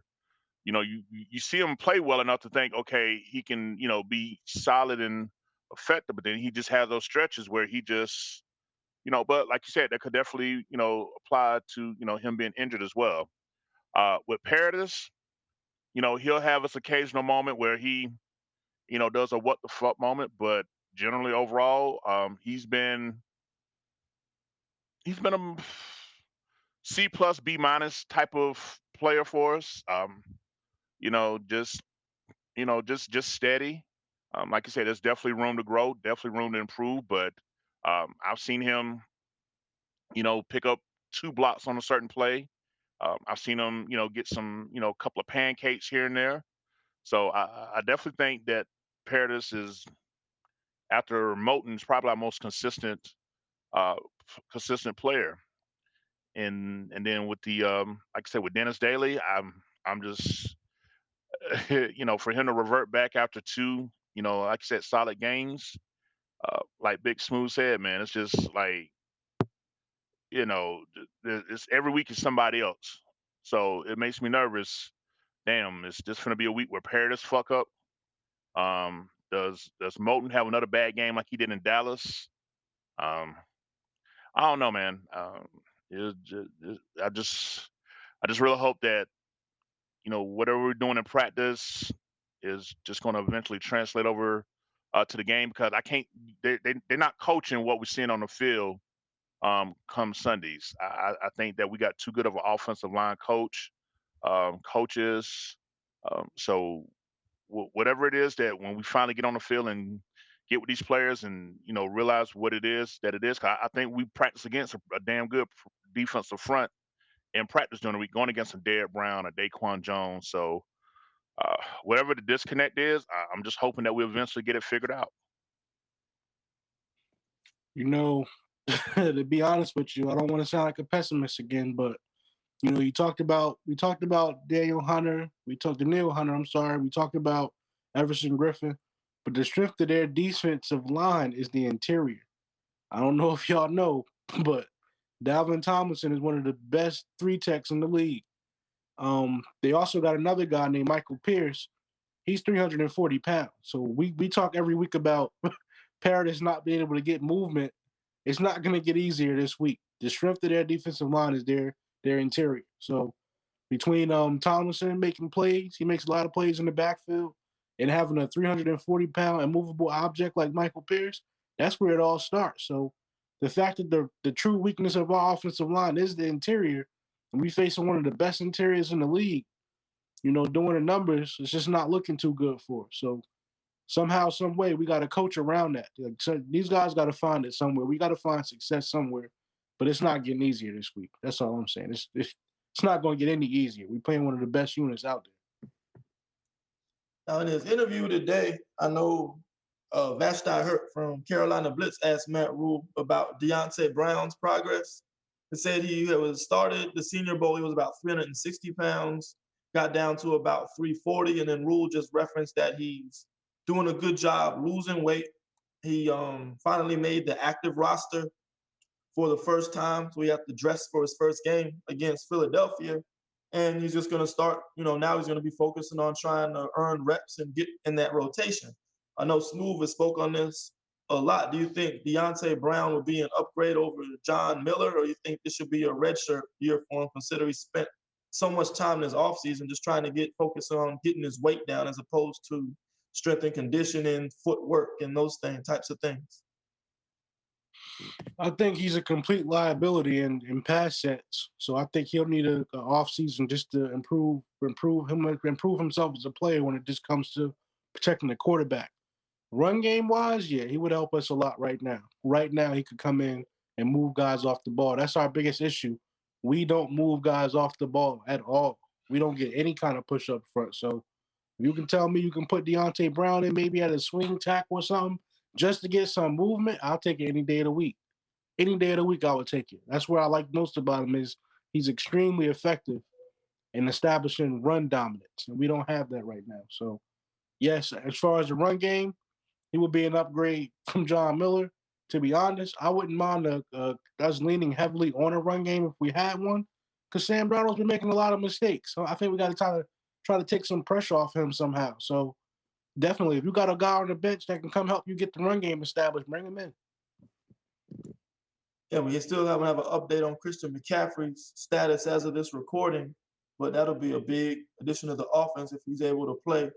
see him play well enough to think, okay, he can, be solid and effective, but then he just has those stretches where he just, but like you said, that could definitely, apply to, him being injured as well. With Paradis, he'll have his occasional moment where he, does a what the fuck moment, but generally overall, he's been a C plus B minus type of player for us. You know, just just steady. Like I said, there's definitely room to grow, definitely room to improve. But I've seen him, pick up 2 blocks on a certain play. I've seen him, get some, couple of pancakes here and there. So I definitely think that Paradis is, after Moten's, probably our most uh, consistent player. And then with the like I said, with Dennis Daly, I'm just for him to revert back after 2, like I said, solid games, like Big Smooth said, man, it's just like, it's every week is somebody else. So it makes me nervous. Damn, it's just gonna be a week where Paradis fuck up. Does Moten have another bad game like he did in Dallas? Um, I don't know, man. I just really hope that whatever we're doing in practice is just going to eventually translate over to the game, because I can't. They're not coaching what we're seeing on the field come Sundays. I think that we got too good of an offensive line coaches. So whatever it is, that when we finally get on the field and get with these players and realize what it is that it is, 'cause I think we practice against a damn good defensive front in practice during the week, going against a Derek Brown or Daquan Jones. So whatever the disconnect is, I'm just hoping that we eventually get it figured out. You know, to be honest with you, I don't want to sound like a pessimist again, but we talked about Daniel Hunter, we talked to Neil Hunter, I'm sorry, we talked about Everson Griffin, but the strength of their defensive line is the interior. I don't know if y'all know, but Dalvin Tomlinson is one of the best 3 techs in the league. They also got another guy named Michael Pierce. He's 340 pounds. So we talk every week about Paradis not being able to get movement. It's not going to get easier this week. The strength of their defensive line is their interior. So between Tomlinson making plays, he makes a lot of plays in the backfield, and having a 340-pound immovable object like Michael Pierce, that's where it all starts. So the fact that the true weakness of our offensive line is the interior, and we facing one of the best interiors in the league, doing the numbers, it's just not looking too good for us. So somehow, some way, we got to coach around that. Like, so these guys got to find it somewhere. We got to find success somewhere, but it's not getting easier this week. That's all I'm saying. It's not going to get any easier. We're playing one of the best units out there. Now, in his interview today, I know Vashti Hurt from Carolina Blitz asked Matt Rule about Deontay Brown's progress. He said he was started the Senior Bowl, he was about 360 pounds, got down to about 340, and then Rule just referenced that he's doing a good job losing weight. He finally made the active roster for the first time, so he had to dress for his first game against Philadelphia. And he's just going to start, now he's going to be focusing on trying to earn reps and get in that rotation. I know Smooth has spoke on this a lot. Do you think Deontay Brown will be an upgrade over John Miller, or you think this should be a redshirt year for him, considering he spent so much time in his offseason just trying to get focused on getting his weight down as opposed to strength and conditioning, footwork, and those types of things? I think he's a complete liability in pass sets. So I think he'll need a off season just to improve himself as a player when it just comes to protecting the quarterback. Run game wise, yeah, he would help us a lot right now. Right now, he could come in and move guys off the ball. That's our biggest issue. We don't move guys off the ball at all. We don't get any kind of push up front. So you can tell me you can put Deontay Brown in maybe at a swing tackle or something just to get some movement. I'll take it any day of the week. Any day of the week, I would take it. That's what I like most about him is he's extremely effective in establishing run dominance, and we don't have that right now. So yes, as far as the run game, he would be an upgrade from John Miller. To be honest, I wouldn't mind us leaning heavily on a run game if we had one, because Sam Darnold's been making a lot of mistakes. So I think we got to try to take some pressure off him somehow. So definitely, if you got a guy on the bench that can come help you get the run game established, bring him in. Yeah, we still haven't have an update on Christian McCaffrey's status as of this recording, but that'll be a big addition to the offense if he's able to play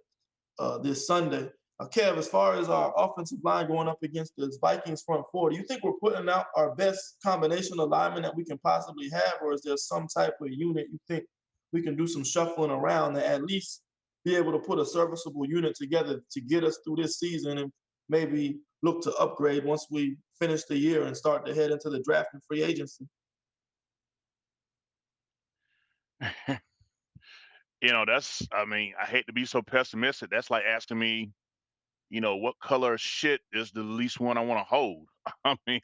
this Sunday. Kev, as far as our offensive line going up against the Vikings front four, do you think we're putting out our best combination of linemen that we can possibly have, or is there some type of unit you think we can do some shuffling around to at least be able to put a serviceable unit together to get us through this season and maybe look to upgrade once we finish the year and start to head into the draft and free agency? I mean, I hate to be so pessimistic. That's like asking me, what color of shit is the least one I want to hold? I mean,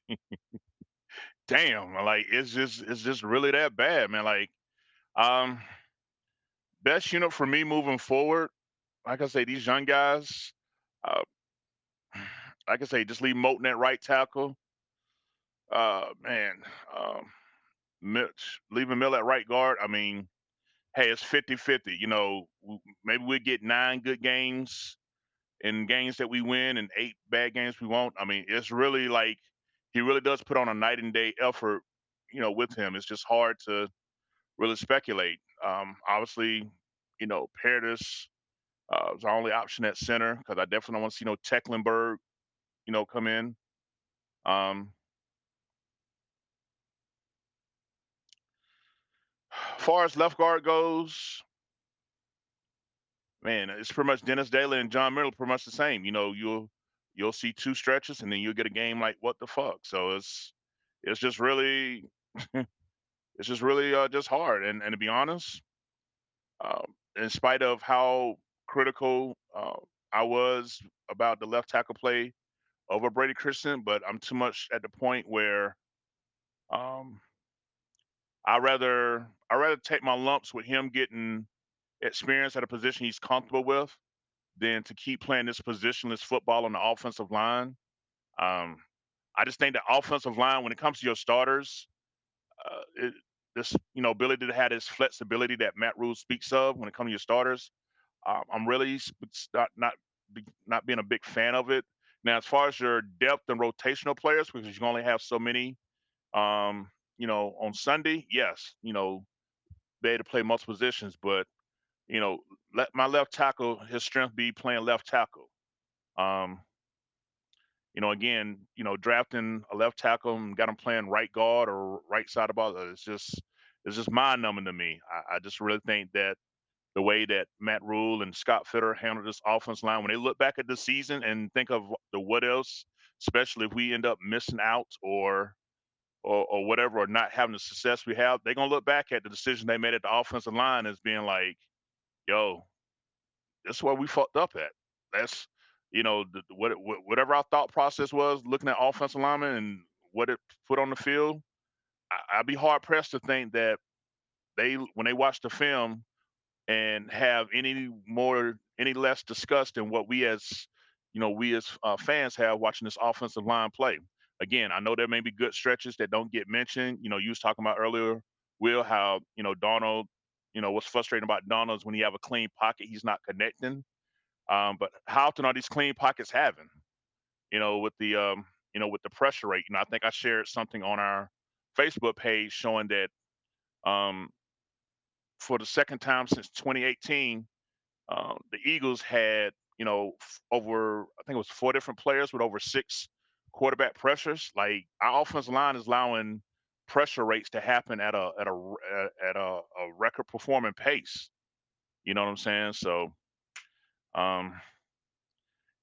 damn, like it's just really that bad, man. Like, um, best unit for me moving forward, like I say, these young guys, uh, like I say, just leave Moten at right tackle. Man, um, Mitch, leaving Mill at right guard. I mean, hey, it's 50-50. Maybe we get 9 good games in games that we win and 8 bad games we won't. I mean, it's really like he really does put on a night and day effort, with him. It's just hard to really speculate. Obviously, Paradis is our only option at center because I definitely don't want to see no Tecklenburg, come in. Um, far as left guard goes, man, it's pretty much Dennis Daly and John Miller pretty much the same. You'll see 2 stretches and then you'll get a game like what the fuck. So it's just really it's just really just hard. And to be honest, in spite of how critical I was about the left tackle play over Brady Christian, but I'm too much at the point where um, I rather take my lumps with him getting experience at a position he's comfortable with than to keep playing this positionless football on the offensive line. Um, I just think the offensive line, when it comes to your starters, this ability to have this flexibility that Matt Rule speaks of when it comes to your starters, I'm really not being a big fan of it. Now, as far as your depth and rotational players, because you can only have so many, on Sunday, yes, be able to play multiple positions, but you know, let my left tackle his strength be playing left tackle. Um, again, drafting a left tackle and got him playing right guard or right side of the ball, it's just mind numbing to me. I just really think that the way that Matt Rule and Scott Fitter handled this offense line, when they look back at the season and think of the what else, especially if we end up missing out or whatever, or not having the success we have, they're gonna look back at the decision they made at the offensive line as being like, yo, that's where we fucked up at. That's whatever our thought process was looking at offensive linemen and what it put on the field. I'd be hard pressed to think that when they watch the film and have any less disgust than what we as fans have watching this offensive line play. Again, I know there may be good stretches that don't get mentioned. You was talking about earlier, Will, how Donald. What's frustrating about Donald is when you have a clean pocket, he's not connecting. But how often are these clean pockets having? With the pressure rate. I think I shared something on our Facebook page showing that um, for the second time since 2018, the Eagles had over, I think it was 4 different players with over 6 quarterback pressures. Like our offensive line is allowing pressure rates to happen at a record performing pace. You know what I'm saying? So um,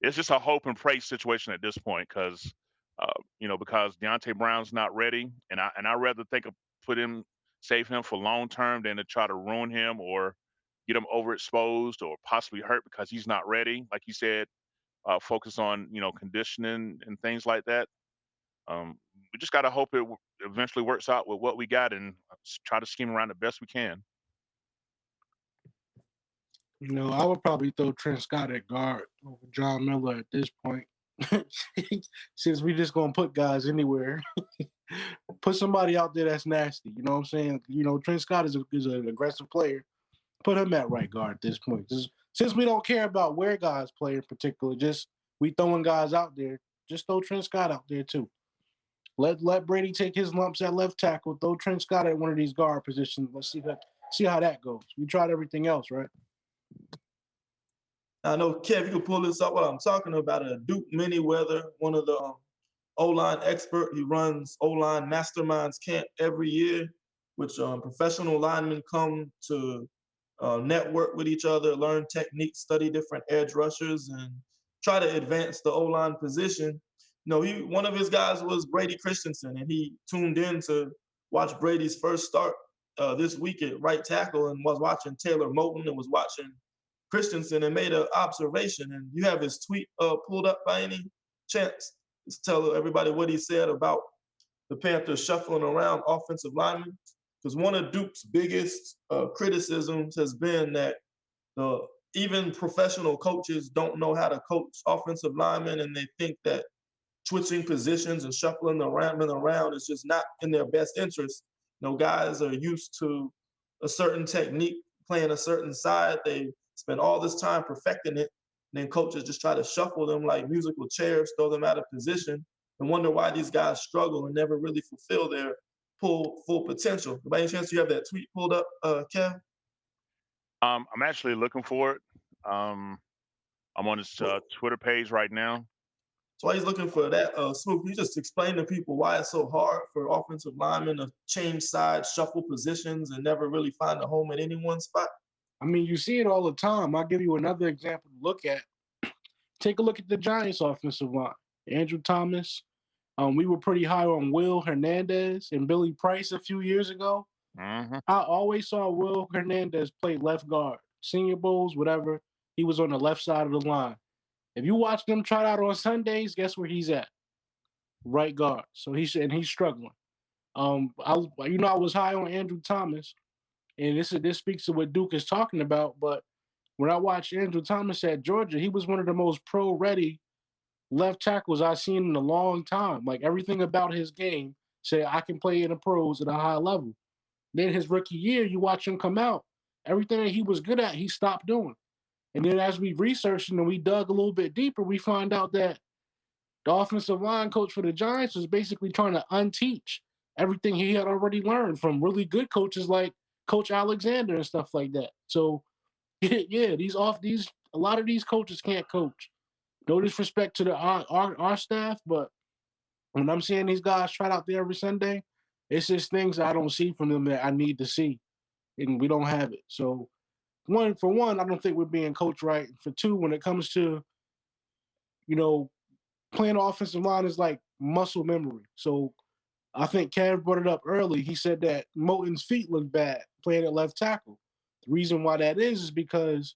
it's just a hope and pray situation at this point because Deontay Brown's not ready, and I rather think of save him for long term than to try to ruin him or get him overexposed or possibly hurt because he's not ready. Like you said, focus on conditioning and things like that. We just got to hope it eventually works out with what we got and try to scheme around the best we can. I would probably throw Trent Scott at guard over John Miller at this point. Since we just gonna put guys anywhere, put somebody out there that's nasty. You know what I'm saying? Trent Scott is an aggressive player. Put him at right guard at this point. Since we don't care about where guys play in particular, just we throwing guys out there. Just throw Trent Scott out there too. Let Brady take his lumps at left tackle. Throw Trent Scott at one of these guard positions. Let's see how that goes. We tried everything else, right? I know, Kev, you can pull this up. What I'm talking about, Duke Manyweather, one of the O-line expert. He runs O-line masterminds camp every year, which professional linemen come to network with each other, learn techniques, study different edge rushers, and try to advance the O-line position. One of his guys was Brady Christensen, and he tuned in to watch Brady's first start this week at right tackle and was watching Taylor Moton and was watching Christensen and made an observation. And you have his tweet pulled up by any chance? Just tell everybody what he said about the Panthers shuffling around offensive linemen. Because one of Duke's biggest criticisms has been that even professional coaches don't know how to coach offensive linemen, and they think that switching positions and shuffling the linemen around is just not in their best interest. Guys are used to a certain technique, playing a certain side. They spend all this time perfecting it, and then coaches just try to shuffle them like musical chairs, throw them out of position, and wonder why these guys struggle and never really fulfill their full potential. By any chance you have that tweet pulled up, Kev? I'm actually looking for it. I'm on his Twitter page right now. So while he's looking for that, Smoot, can you just explain to people why it's so hard for offensive linemen to change sides, shuffle positions, and never really find a home at any one spot? I mean, you see it all the time. I'll give you another example to look at. Take a look at the Giants' offensive line. Andrew Thomas. We were pretty high on Will Hernandez and Billy Price a few years ago. Mm-hmm. I always saw Will Hernandez play left guard. Senior Bowls, whatever. He was on the left side of the line. If you watch them try out on Sundays, guess where he's at? Right guard. So he's struggling. I was high on Andrew Thomas, and this speaks to what Duke is talking about. But when I watched Andrew Thomas at Georgia, he was one of the most pro-ready left tackles I've seen in a long time. Like everything about his game said I can play in the pros at a high level. Then his rookie year, you watch him come out, everything that he was good at, he stopped doing. And then as we researched and we dug a little bit deeper, we find out that the offensive line coach for the Giants was basically trying to unteach everything he had already learned from really good coaches like Coach Alexander and stuff like that. So, yeah, a lot of these coaches can't coach. No disrespect to our staff, but when I'm seeing these guys try out there every Sunday, it's just things I don't see from them that I need to see, and we don't have it. So, I don't think we're being coached right. For two, when it comes to, playing offensive line is like muscle memory. So I think Kev brought it up early. He said that Moton's feet look bad playing at left tackle. The reason why that is because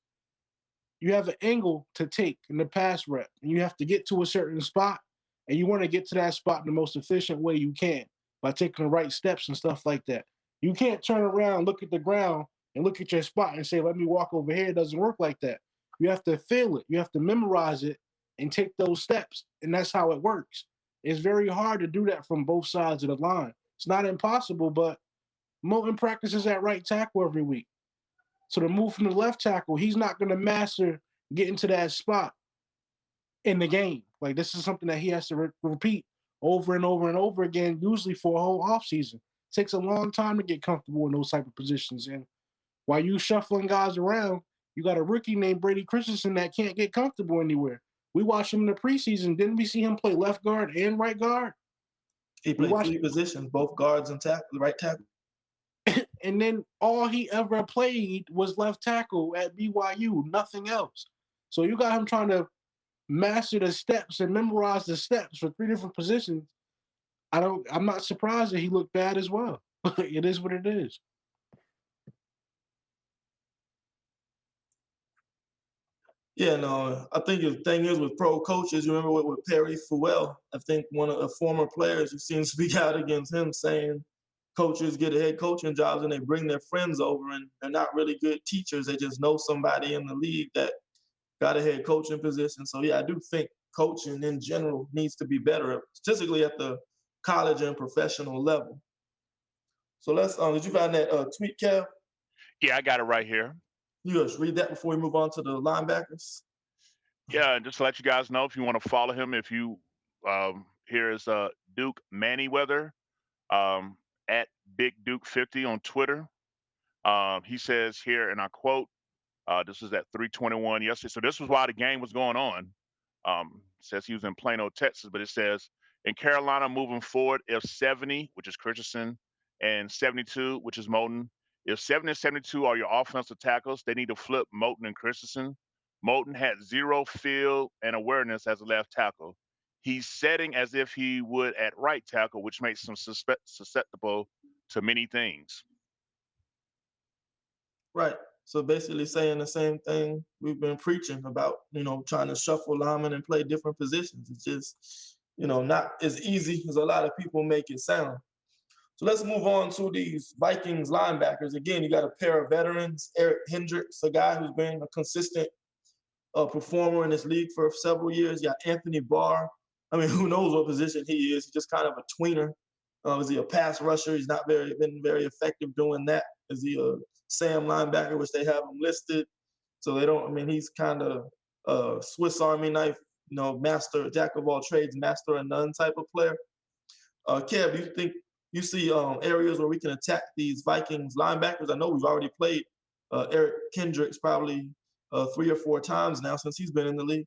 you have an angle to take in the pass rep, and you have to get to a certain spot, and you want to get to that spot in the most efficient way you can by taking the right steps and stuff like that. You can't turn around, look at the ground, and look at your spot and say, let me walk over here. It doesn't work like that. You have to feel it. You have to memorize it and take those steps, and that's how it works. It's very hard to do that from both sides of the line. It's not impossible, but Moton practices at right tackle every week. So to move from the left tackle, he's not going to master getting to that spot in the game. Like, this is something that he has to repeat over and over and over again, usually for a whole offseason. It takes a long time to get comfortable in those type of positions. And while you shuffling guys around, You got a rookie named Brady Christensen that can't get comfortable anywhere. We watched him in the preseason. Didn't we see him play left guard and right guard? He We played watched, 3 positions, both guards and right tackle. and then all he ever played was left tackle at BYU, nothing else. So you got him trying to master the steps and memorize the steps for 3 different positions. I'm not surprised that he looked bad as well. It is what it is. Yeah, no, I think the thing is with pro coaches, you remember with Perry Fewell, I think one of the former players who seems to speak out against him saying coaches get a head coaching jobs and they bring their friends over and they're not really good teachers. They just know somebody in the league that got a head coaching position. So yeah, I do think coaching in general needs to be better, statistically at the college and professional level. So did you find that tweet, Kev? Yeah, I got it right here. You just read that before we move on to the linebackers. Yeah, and just to let you guys know, if you want to follow him, if you here is Duke Manyweather at Big Duke 50 on Twitter. He says here, and I quote, this was at 3:21 yesterday. So this was while the game was going on. Says he was in Plano, Texas, but it says in Carolina moving forward, if 70, which is Christensen, and 72, which is Moulton, if 70 and 72 are your offensive tackles, they need to flip Moulton and Christensen. Moulton had zero feel and awareness as a left tackle. He's setting as if he would at right tackle, which makes him susceptible to many things. Right. So basically saying the same thing we've been preaching about, trying to shuffle linemen and play different positions. It's just, not as easy as a lot of people make it sound. So let's move on to these Vikings linebackers. Again, you got a pair of veterans, Eric Hendricks, a guy who's been a consistent performer in this league for several years. You got Anthony Barr. I mean, who knows what position he is? He's just kind of a tweener. Is he a pass rusher? He's not been very effective doing that. Is he a Sam linebacker, which they have him listed? So they don't. I mean, he's kind of a Swiss Army knife, master, jack of all trades, master of none type of player. Kev, do you think you see areas where we can attack these Vikings linebackers? I know we've already played Eric Kendricks probably 3 or 4 times now since he's been in the league.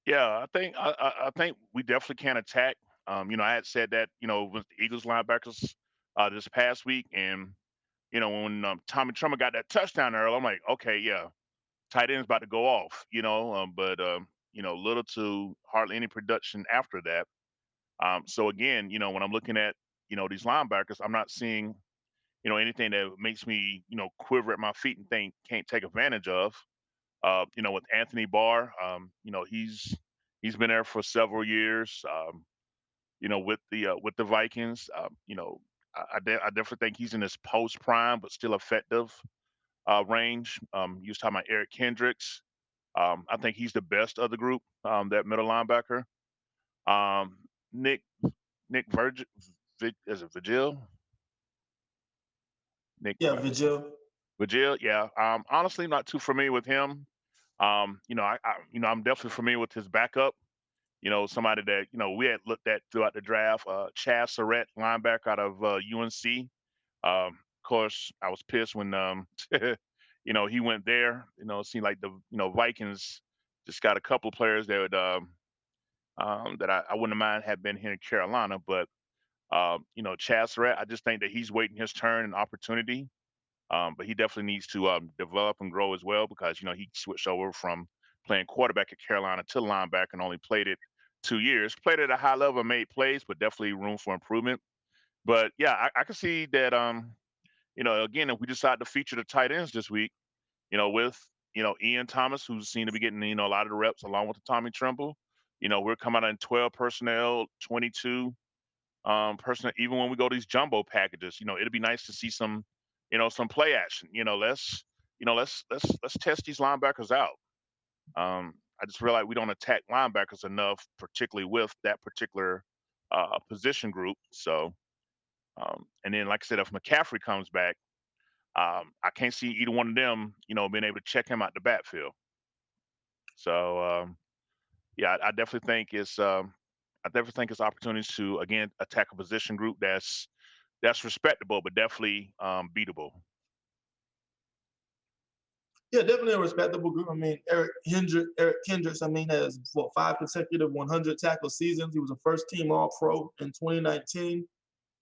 Yeah, I think we definitely can attack. I had said that with the Eagles linebackers this past week, and when Tommy Trummer got that touchdown early, I'm like, okay, yeah, tight end's about to go off. But little to hardly any production after that. So again, when I'm looking at these linebackers, I'm not seeing anything that makes me quiver at my feet and think can't take advantage of. With Anthony Barr, he's been there for several years. With the Vikings, I definitely think he's in his post prime, but still effective range. You was talking about Eric Kendricks. I think he's the best of the group. That middle linebacker. Um, Nick Nick is it Vigil? Nick Yeah, Vigil. Vigil, yeah. Honestly, not too familiar with him. I'm definitely familiar with his backup. Somebody that we had looked at throughout the draft. Chaz Surratt, linebacker out of UNC. Of course, I was pissed when he went there. It seemed like the Vikings just got a couple of players that I wouldn't mind have been here in Carolina, but Chaz Surratt, I just think that he's waiting his turn and opportunity. But he definitely needs to develop and grow as well because he switched over from playing quarterback at Carolina to linebacker and only played it 2 years. Played at a high level, made plays, but definitely room for improvement. But yeah, I can see that. Again, if we decide to feature the tight ends this week, with Ian Thomas, who's seen to be getting a lot of the reps along with the Tommy Tremble. We're coming out in 12 personnel, 22 personnel. Even when we go these jumbo packages, it'd be nice to see some play action. Let's test these linebackers out. I just feel like we don't attack linebackers enough, particularly with that particular position group. So, and then like I said, if McCaffrey comes back, I can't see either one of them, being able to check him out the backfield. So, yeah, I definitely think it's opportunities to again attack a position group that's respectable, but definitely beatable. Yeah, definitely a respectable group. I mean, Eric Kendricks, I mean, has what 5 consecutive 100 tackle seasons. He was a first team All Pro in 2019.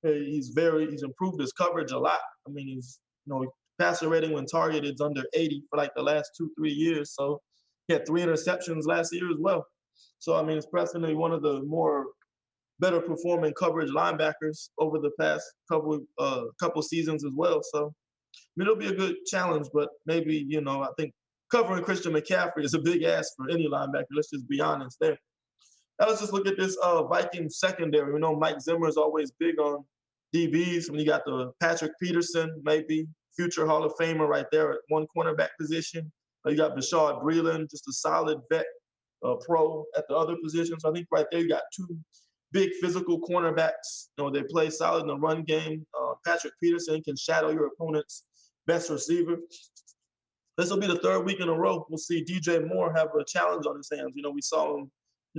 He's improved his coverage a lot. I mean, passer rating when targeted is under 80 for like the last 2-3 years. So he had 3 interceptions last year as well. So I mean, it's definitely one of the more better performing coverage linebackers over the past couple seasons as well. So mean, it'll be a good challenge, but maybe, I think covering Christian McCaffrey is a big ask for any linebacker. Let's just be honest there. Now let's just look at this Viking secondary. We know Mike Zimmer is always big on DBs. When you got the Patrick Peterson, maybe future Hall of Famer right there at one cornerback position. You got Bashard Breeland, just a solid vet pro at the other position. So I think right there you got two big physical cornerbacks. They play solid in the run game. Patrick Peterson can shadow your opponent's best receiver. This will be the third week in a row. We'll see DJ Moore have a challenge on his hands. We saw him,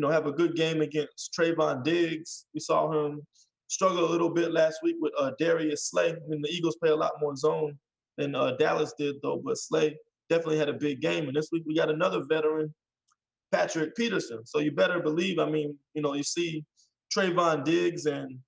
have a good game against Trayvon Diggs. We saw him struggle a little bit last week with Darius Slay. I mean, the Eagles play a lot more zone than Dallas did, though, but Slay definitely had a big game. And this week we got another veteran, Patrick Peterson. So you better believe, you see Trayvon Diggs and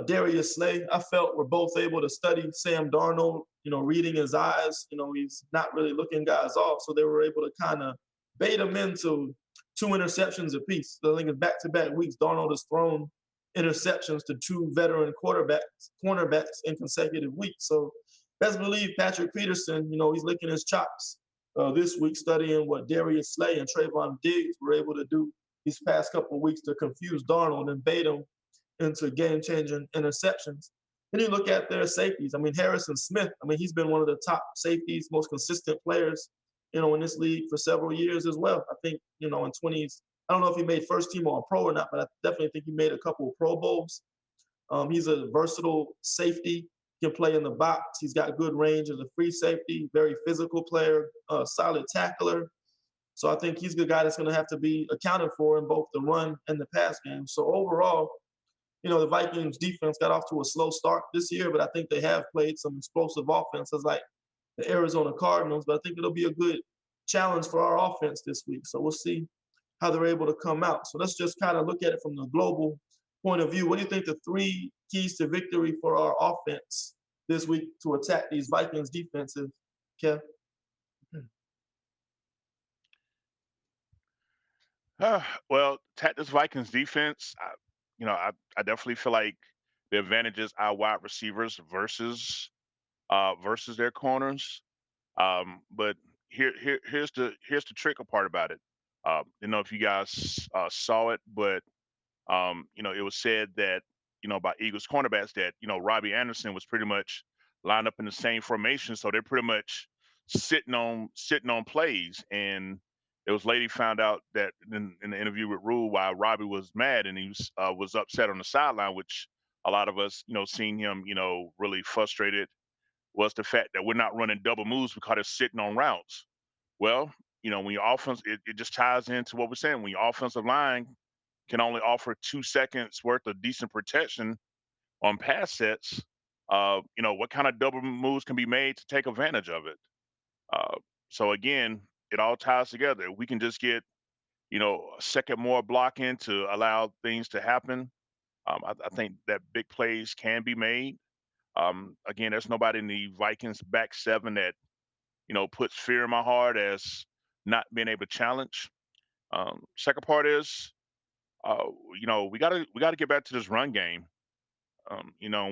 Darius Slay, I felt were both able to study Sam Darnold, reading his eyes. He's not really looking guys off. So they were able to kind of bait him into 2 interceptions apiece. So I think in back-to-back weeks, Darnold has thrown interceptions to two veteran cornerbacks in consecutive weeks. So best believe Patrick Peterson, he's licking his chops this week studying what Darius Slay and Trayvon Diggs were able to do these past couple of weeks to confuse Darnold and bait him into game-changing interceptions. Then you look at their safeties. I mean, Harrison Smith, he's been one of the top safeties, most consistent players, in this league for several years as well. I think, in 20s, I don't know if he made first team or a pro or not, but I definitely think he made a couple of Pro Bowls. He's a versatile safety, can play in the box. He's got good range as a free safety, very physical player, solid tackler. So I think he's the guy that's going to have to be accounted for in both the run and the pass game. So overall, the Vikings defense got off to a slow start this year, but I think they have played some explosive offenses like the Arizona Cardinals. But I think it'll be a good challenge for our offense this week. So we'll see how they're able to come out. So let's just kind of look at it from the global point of view. What do you think the 3 keys to victory for our offense this week to attack these Vikings defenses, Kev? Well, attack this Vikings defense. I definitely feel like the advantage is our wide receivers versus their corners. But here's the tricky part about it. If you guys saw it, but it was said that by Eagles cornerbacks that Robbie Anderson was pretty much lined up in the same formation, so they're pretty much sitting on plays. And it was later found out that in the interview with Rule why Robbie was mad and he was upset on the sideline, which a lot of us seen him really frustrated, was the fact that we're not running double moves because they're sitting on routes. Well, when your offense, it just ties into what we're saying. When your offensive line can only offer 2 seconds worth of decent protection on pass sets, what kind of double moves can be made to take advantage of it? Uh, so again, it all ties together. We can just get, a second more block in to allow things to happen. I think that big plays can be made. Again, there's nobody in the Vikings back seven that, puts fear in my heart as not being able to challenge. Second part is, uh, we gotta get back to this run game.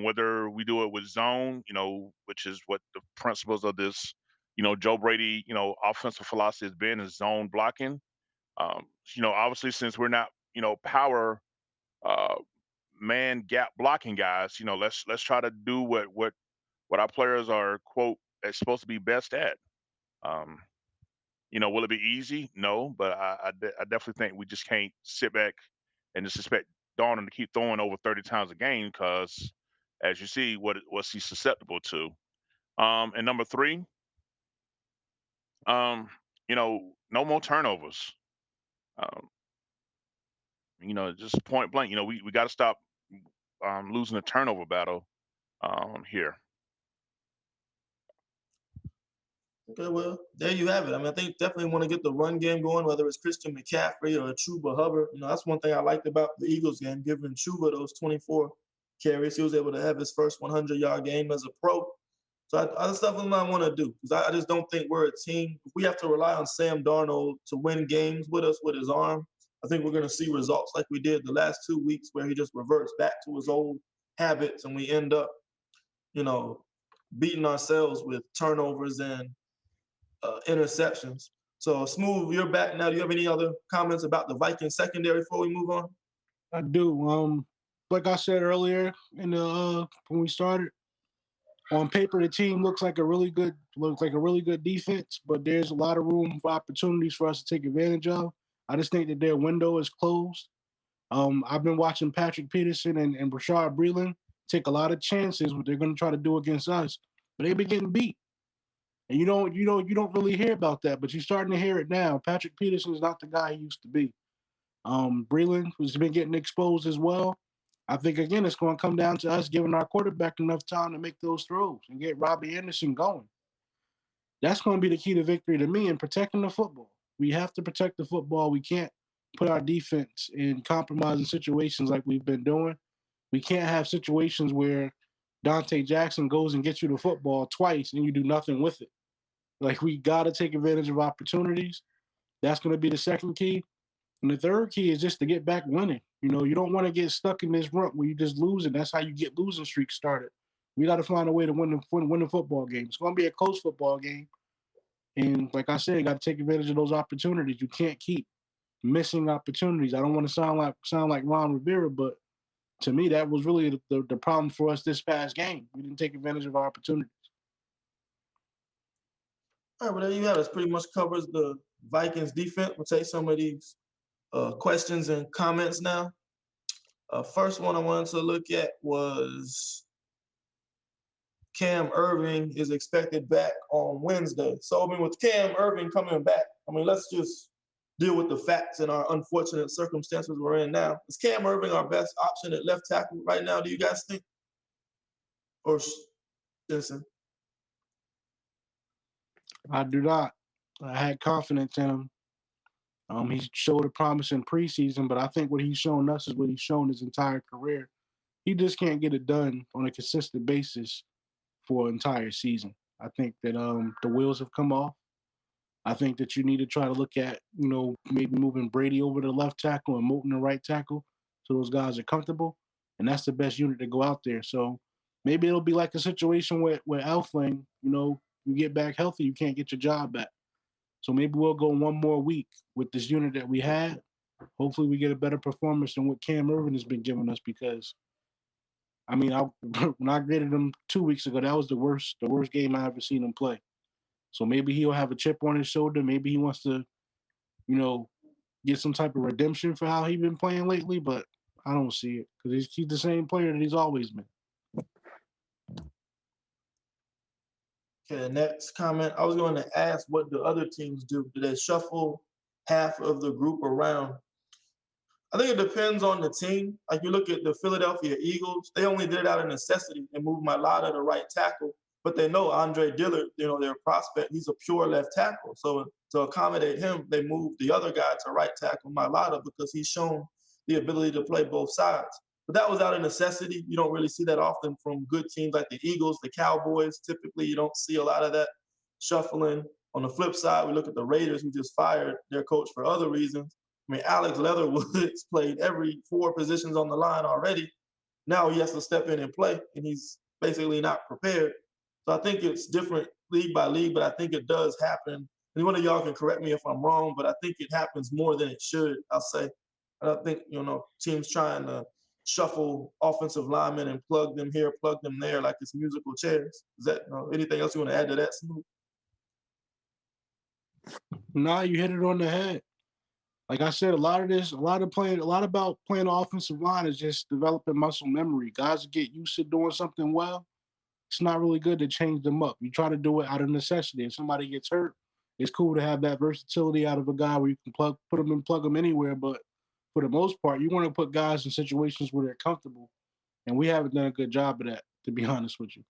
Whether we do it with zone, which is what the principles of this, Joe Brady, offensive philosophy has been is zone blocking. Obviously since we're not, power uh, man gap blocking guys, let's try to do what our players are quote is supposed to be best at. Um, will it be easy? No, but I definitely think we just can't sit back and just expect Darnold to keep throwing over 30 times a game because, as you see, what's he susceptible to? And number three, no more turnovers. Um, just point blank. We got to stop losing the turnover battle here. Okay, well, there you have it. I mean, I think definitely want to get the run game going, whether it's Christian McCaffrey or Chuba Hubbard. That's one thing I liked about the Eagles game, giving Chuba those 24 carries. He was able to have his first 100-yard game as a pro. So I just definitely might want to do, because I just don't think we're a team. If we have to rely on Sam Darnold to win games with us with his arm, I think we're going to see results like we did the last 2 weeks, where he just reverts back to his old habits and we end up, beating ourselves with turnovers and interceptions. So, Smooth, you're back now. Do you have any other comments about the Viking secondary before we move on? I do. Like I said earlier in the when we started, on paper the team looks like a really good defense, but there's a lot of room for opportunities for us to take advantage of. I just think that their window is closed. I've been watching Patrick Peterson and Rashard Breeland take a lot of chances what they're going to try to do against us, but they've been getting beat. And you don't really hear about that, but you're starting to hear it now. Patrick Peterson is not the guy he used to be. Breeland has been getting exposed as well. I think again it's going to come down to us giving our quarterback enough time to make those throws and get Robbie Anderson going. That's going to be the key to victory to me in protecting the football. We have to protect the football. We can't put our defense in compromising situations like we've been doing. We can't have situations where Dante Jackson goes and gets you the football twice and you do nothing with it. Like, we got to take advantage of opportunities. That's going to be the second key. And the third key is just to get back winning. You don't want to get stuck in this rut where you just losing. That's how you get losing streaks started. We got to find a way to win the football game. It's going to be a close football game. And like I said, you got to take advantage of those opportunities. You can't keep missing opportunities. I don't want to sound like Ron Rivera, but to me, that was really the problem for us this past game. We didn't take advantage of our opportunities. All right, well, there you have it. This pretty much covers the Vikings defense. We'll take some of these questions and comments now. First one I wanted to look at was Cam Irving is expected back on Wednesday. So, with Cam Irving coming back, let's just deal with the facts and our unfortunate circumstances we're in now. Is Cam Irving our best option at left tackle right now, do you guys think? Or Stinson? I do not. I had confidence in him. He showed a promise in preseason, but I think what he's shown us is what he's shown his entire career. He just can't get it done on a consistent basis for an entire season. I think that the wheels have come off. I think that you need to try to look at, maybe moving Brady over to the left tackle and Moulton to right tackle so those guys are comfortable. And that's the best unit to go out there. So maybe it'll be like a situation where Elfling, you get back healthy, you can't get your job back. So maybe we'll go one more week with this unit that we had. Hopefully we get a better performance than what Cam Irving has been giving us, because, when I graded him 2 weeks ago, that was the worst game I ever seen him play. So maybe he'll have a chip on his shoulder. Maybe he wants to, get some type of redemption for how he's been playing lately, but I don't see it, because he's the same player that he's always been. Okay, next comment. I was going to ask what the other teams do. Do they shuffle half of the group around? I think it depends on the team. Like, you look at the Philadelphia Eagles, they only did it out of necessity. They moved Mailata to right tackle, but they know Andre Dillard, their prospect, he's a pure left tackle. So to accommodate him, they moved the other guy to right tackle, Mailata, because he's shown the ability to play both sides. But that was out of necessity. You don't really see that often from good teams like the Eagles, the Cowboys. Typically, you don't see a lot of that shuffling. On the flip side, we look at the Raiders, who just fired their coach for other reasons. Alex Leatherwood's played every 4 positions on the line already. Now he has to step in and play, and he's basically not prepared. So I think it's different league by league, but I think it does happen. And one of y'all can correct me if I'm wrong, but I think it happens more than it should, I'll say. I think, teams trying to shuffle offensive linemen and plug them here, plug them there like it's musical chairs. Is that anything else you want to add to that, Smooth? No, you hit it on the head. Like I said, a lot about playing the offensive line is just developing muscle memory. Guys get used to doing something well. It's not really good to change them up. You try to do it out of necessity. If somebody gets hurt, it's cool to have that versatility out of a guy where you can plug them anywhere. But for the most part, you want to put guys in situations where they're comfortable. And we haven't done a good job of that, to be honest with you.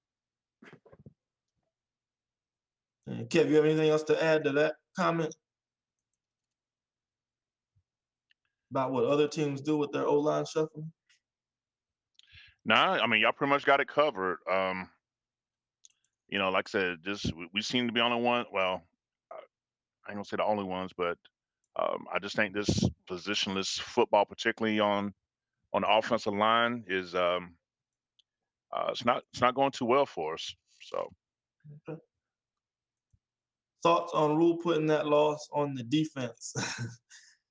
And Kev, you have anything else to add to that comment about what other teams do with their O-line shuffling? Nah, I mean, y'all pretty much got it covered. Like I said, just we seem to be on the one. Well, I ain't gonna say the only ones, but I just think this positionless football, particularly on the offensive line, is it's not going too well for us. So Okay. Thoughts on Rule putting that loss on the defense?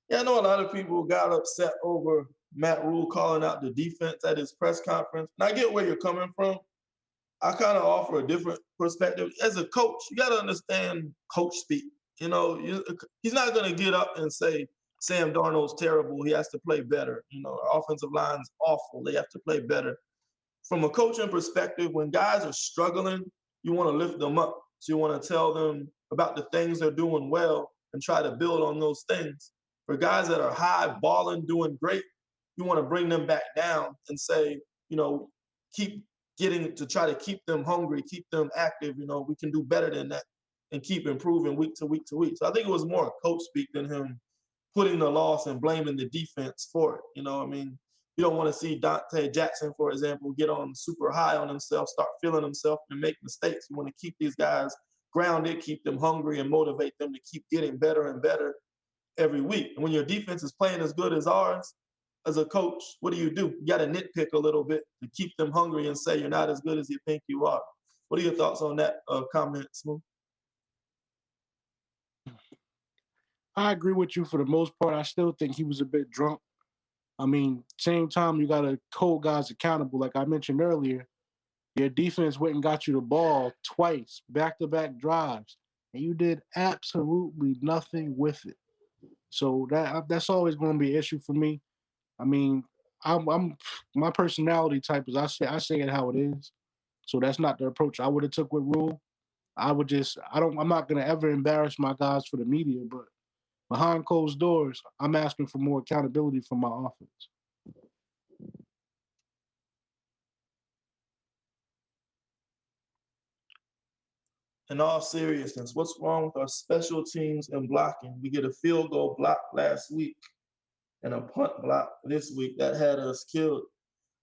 Yeah, I know a lot of people got upset over Matt Rule calling out the defense at his press conference. And I get where you're coming from. I kind of offer a different perspective. As a coach, you got to understand coach speak. He's not going to get up and say Sam Darnold's terrible. He has to play better. Our offensive line's awful. They have to play better. From a coaching perspective, when guys are struggling, you want to lift them up. So you want to tell them about the things they're doing well and try to build on those things. For guys that are high balling, doing great, you want to bring them back down and say, keep getting to try to keep them hungry, keep them active. We can do better than that and keep improving week to week to week. So I think it was more coach speak than him putting the loss and blaming the defense for it. You don't want to see Dante Jackson, for example, get on super high on himself, start feeling himself and make mistakes. You want to keep these guys grounded, keep them hungry and motivate them to keep getting better and better every week. And when your defense is playing as good as ours, as a coach, what do? You got to nitpick a little bit to keep them hungry and say you're not as good as you think you are. What are your thoughts on that comment, Smooth? I agree with you for the most part. I still think he was a bit drunk. I mean, same time, you got to hold guys accountable. Like I mentioned earlier, your defense went and got you the ball twice, back-to-back drives, and you did absolutely nothing with it. So that's always going to be an issue for me. I mean, I'm my personality type is I say it how it is. So that's not the approach I would have took with Rule. I'm not going to ever embarrass my guys for the media, but behind closed doors, I'm asking for more accountability from my offense. In all seriousness, what's wrong with our special teams and blocking? We get a field goal block last week and a punt block this week that had us killed.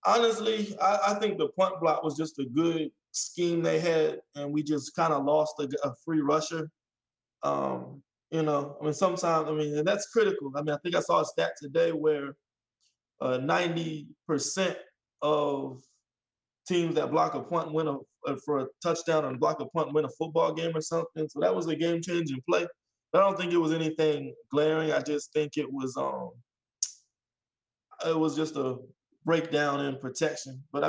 Honestly, I think the punt block was just a good scheme they had, and we just kind of lost a free rusher. Sometimes, and that's critical. I think I saw a stat today where 90% of teams that block a punt win for a touchdown and block a punt win a football game or something. So that was a game-changing play. But I don't think it was anything glaring. I just think it was just a breakdown in protection. But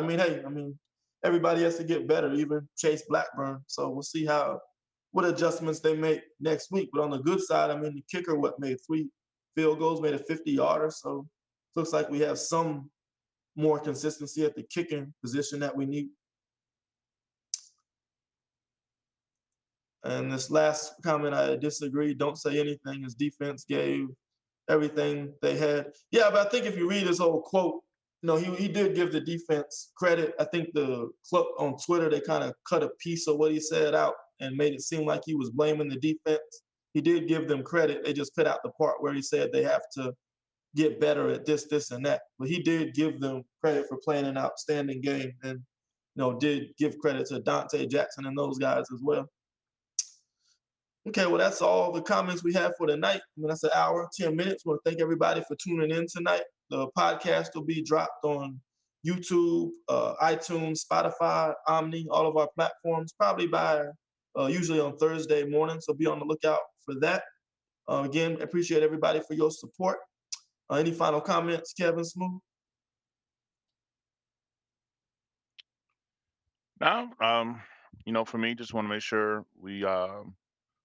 everybody has to get better, even Chase Blackburn. So we'll see what adjustments they make next week. But on the good side, the kicker made 3 field goals, made a 50-yarder. So it looks like we have some more consistency at the kicking position that we need. And this last comment, I disagree. Don't say anything. His defense gave everything they had. Yeah, but I think if you read his whole quote, he did give the defense credit. I think the clip on Twitter, they kind of cut a piece of what he said out and made it seem like he was blaming the defense. He did give them credit. They just cut out the part where he said they have to get better at this, and that. But he did give them credit for playing an outstanding game and, did give credit to Dante Jackson and those guys as well. Okay, well, that's all the comments we have for tonight. That's an hour, 10 minutes. I want to thank everybody for tuning in tonight. The podcast will be dropped on YouTube, iTunes, Spotify, Omni, all of our platforms, probably by usually on Thursday morning. So be on the lookout for that. Again, appreciate everybody for your support. Any final comments, Kevin Smooth? No, for me, just want to make sure we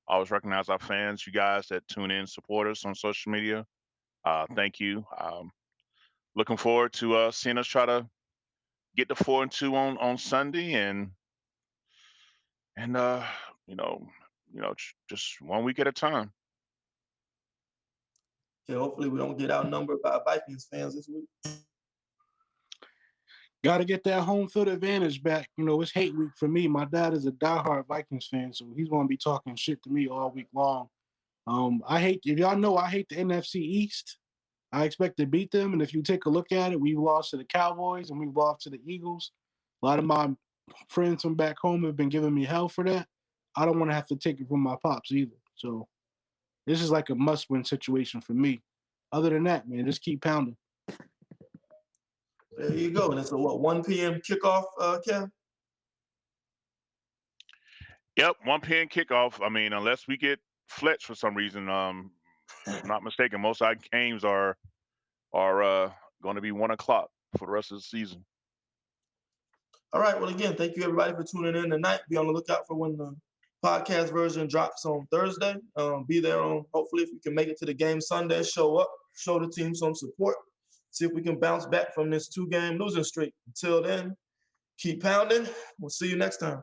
always recognize our fans, you guys that tune in, support us on social media. Thank you. Looking forward to seeing us try to get the 4-2 on Sunday, and just 1 week at a time. Yeah, hopefully we don't get outnumbered by Vikings fans this week. Got to get that home field advantage back. You know, it's hate week for me. My dad is a diehard Vikings fan, so he's going to be talking shit to me all week long. If y'all know, I hate the NFC East. I expect to beat them, and if you take a look at it, we've lost to the Cowboys and we've lost to the Eagles. A lot of my friends from back home have been giving me hell for that. I don't want to have to take it from my pops either. So this is like a must-win situation for me. Other than that, man, just keep pounding. There you go. And it's a 1 p.m. kickoff, Kev? Yep, 1 p.m. kickoff. I mean, unless we get Fletch for some reason, if I'm not mistaken, most of our games are going to be 1 o'clock for the rest of the season. All right. Well, again, thank you everybody for tuning in tonight. Be on the lookout for when the podcast version drops on Thursday. Be there on, hopefully, if you can make it to the game Sunday, show up, show the team some support, see if we can bounce back from this 2-game losing streak. Until then, keep pounding. We'll see you next time.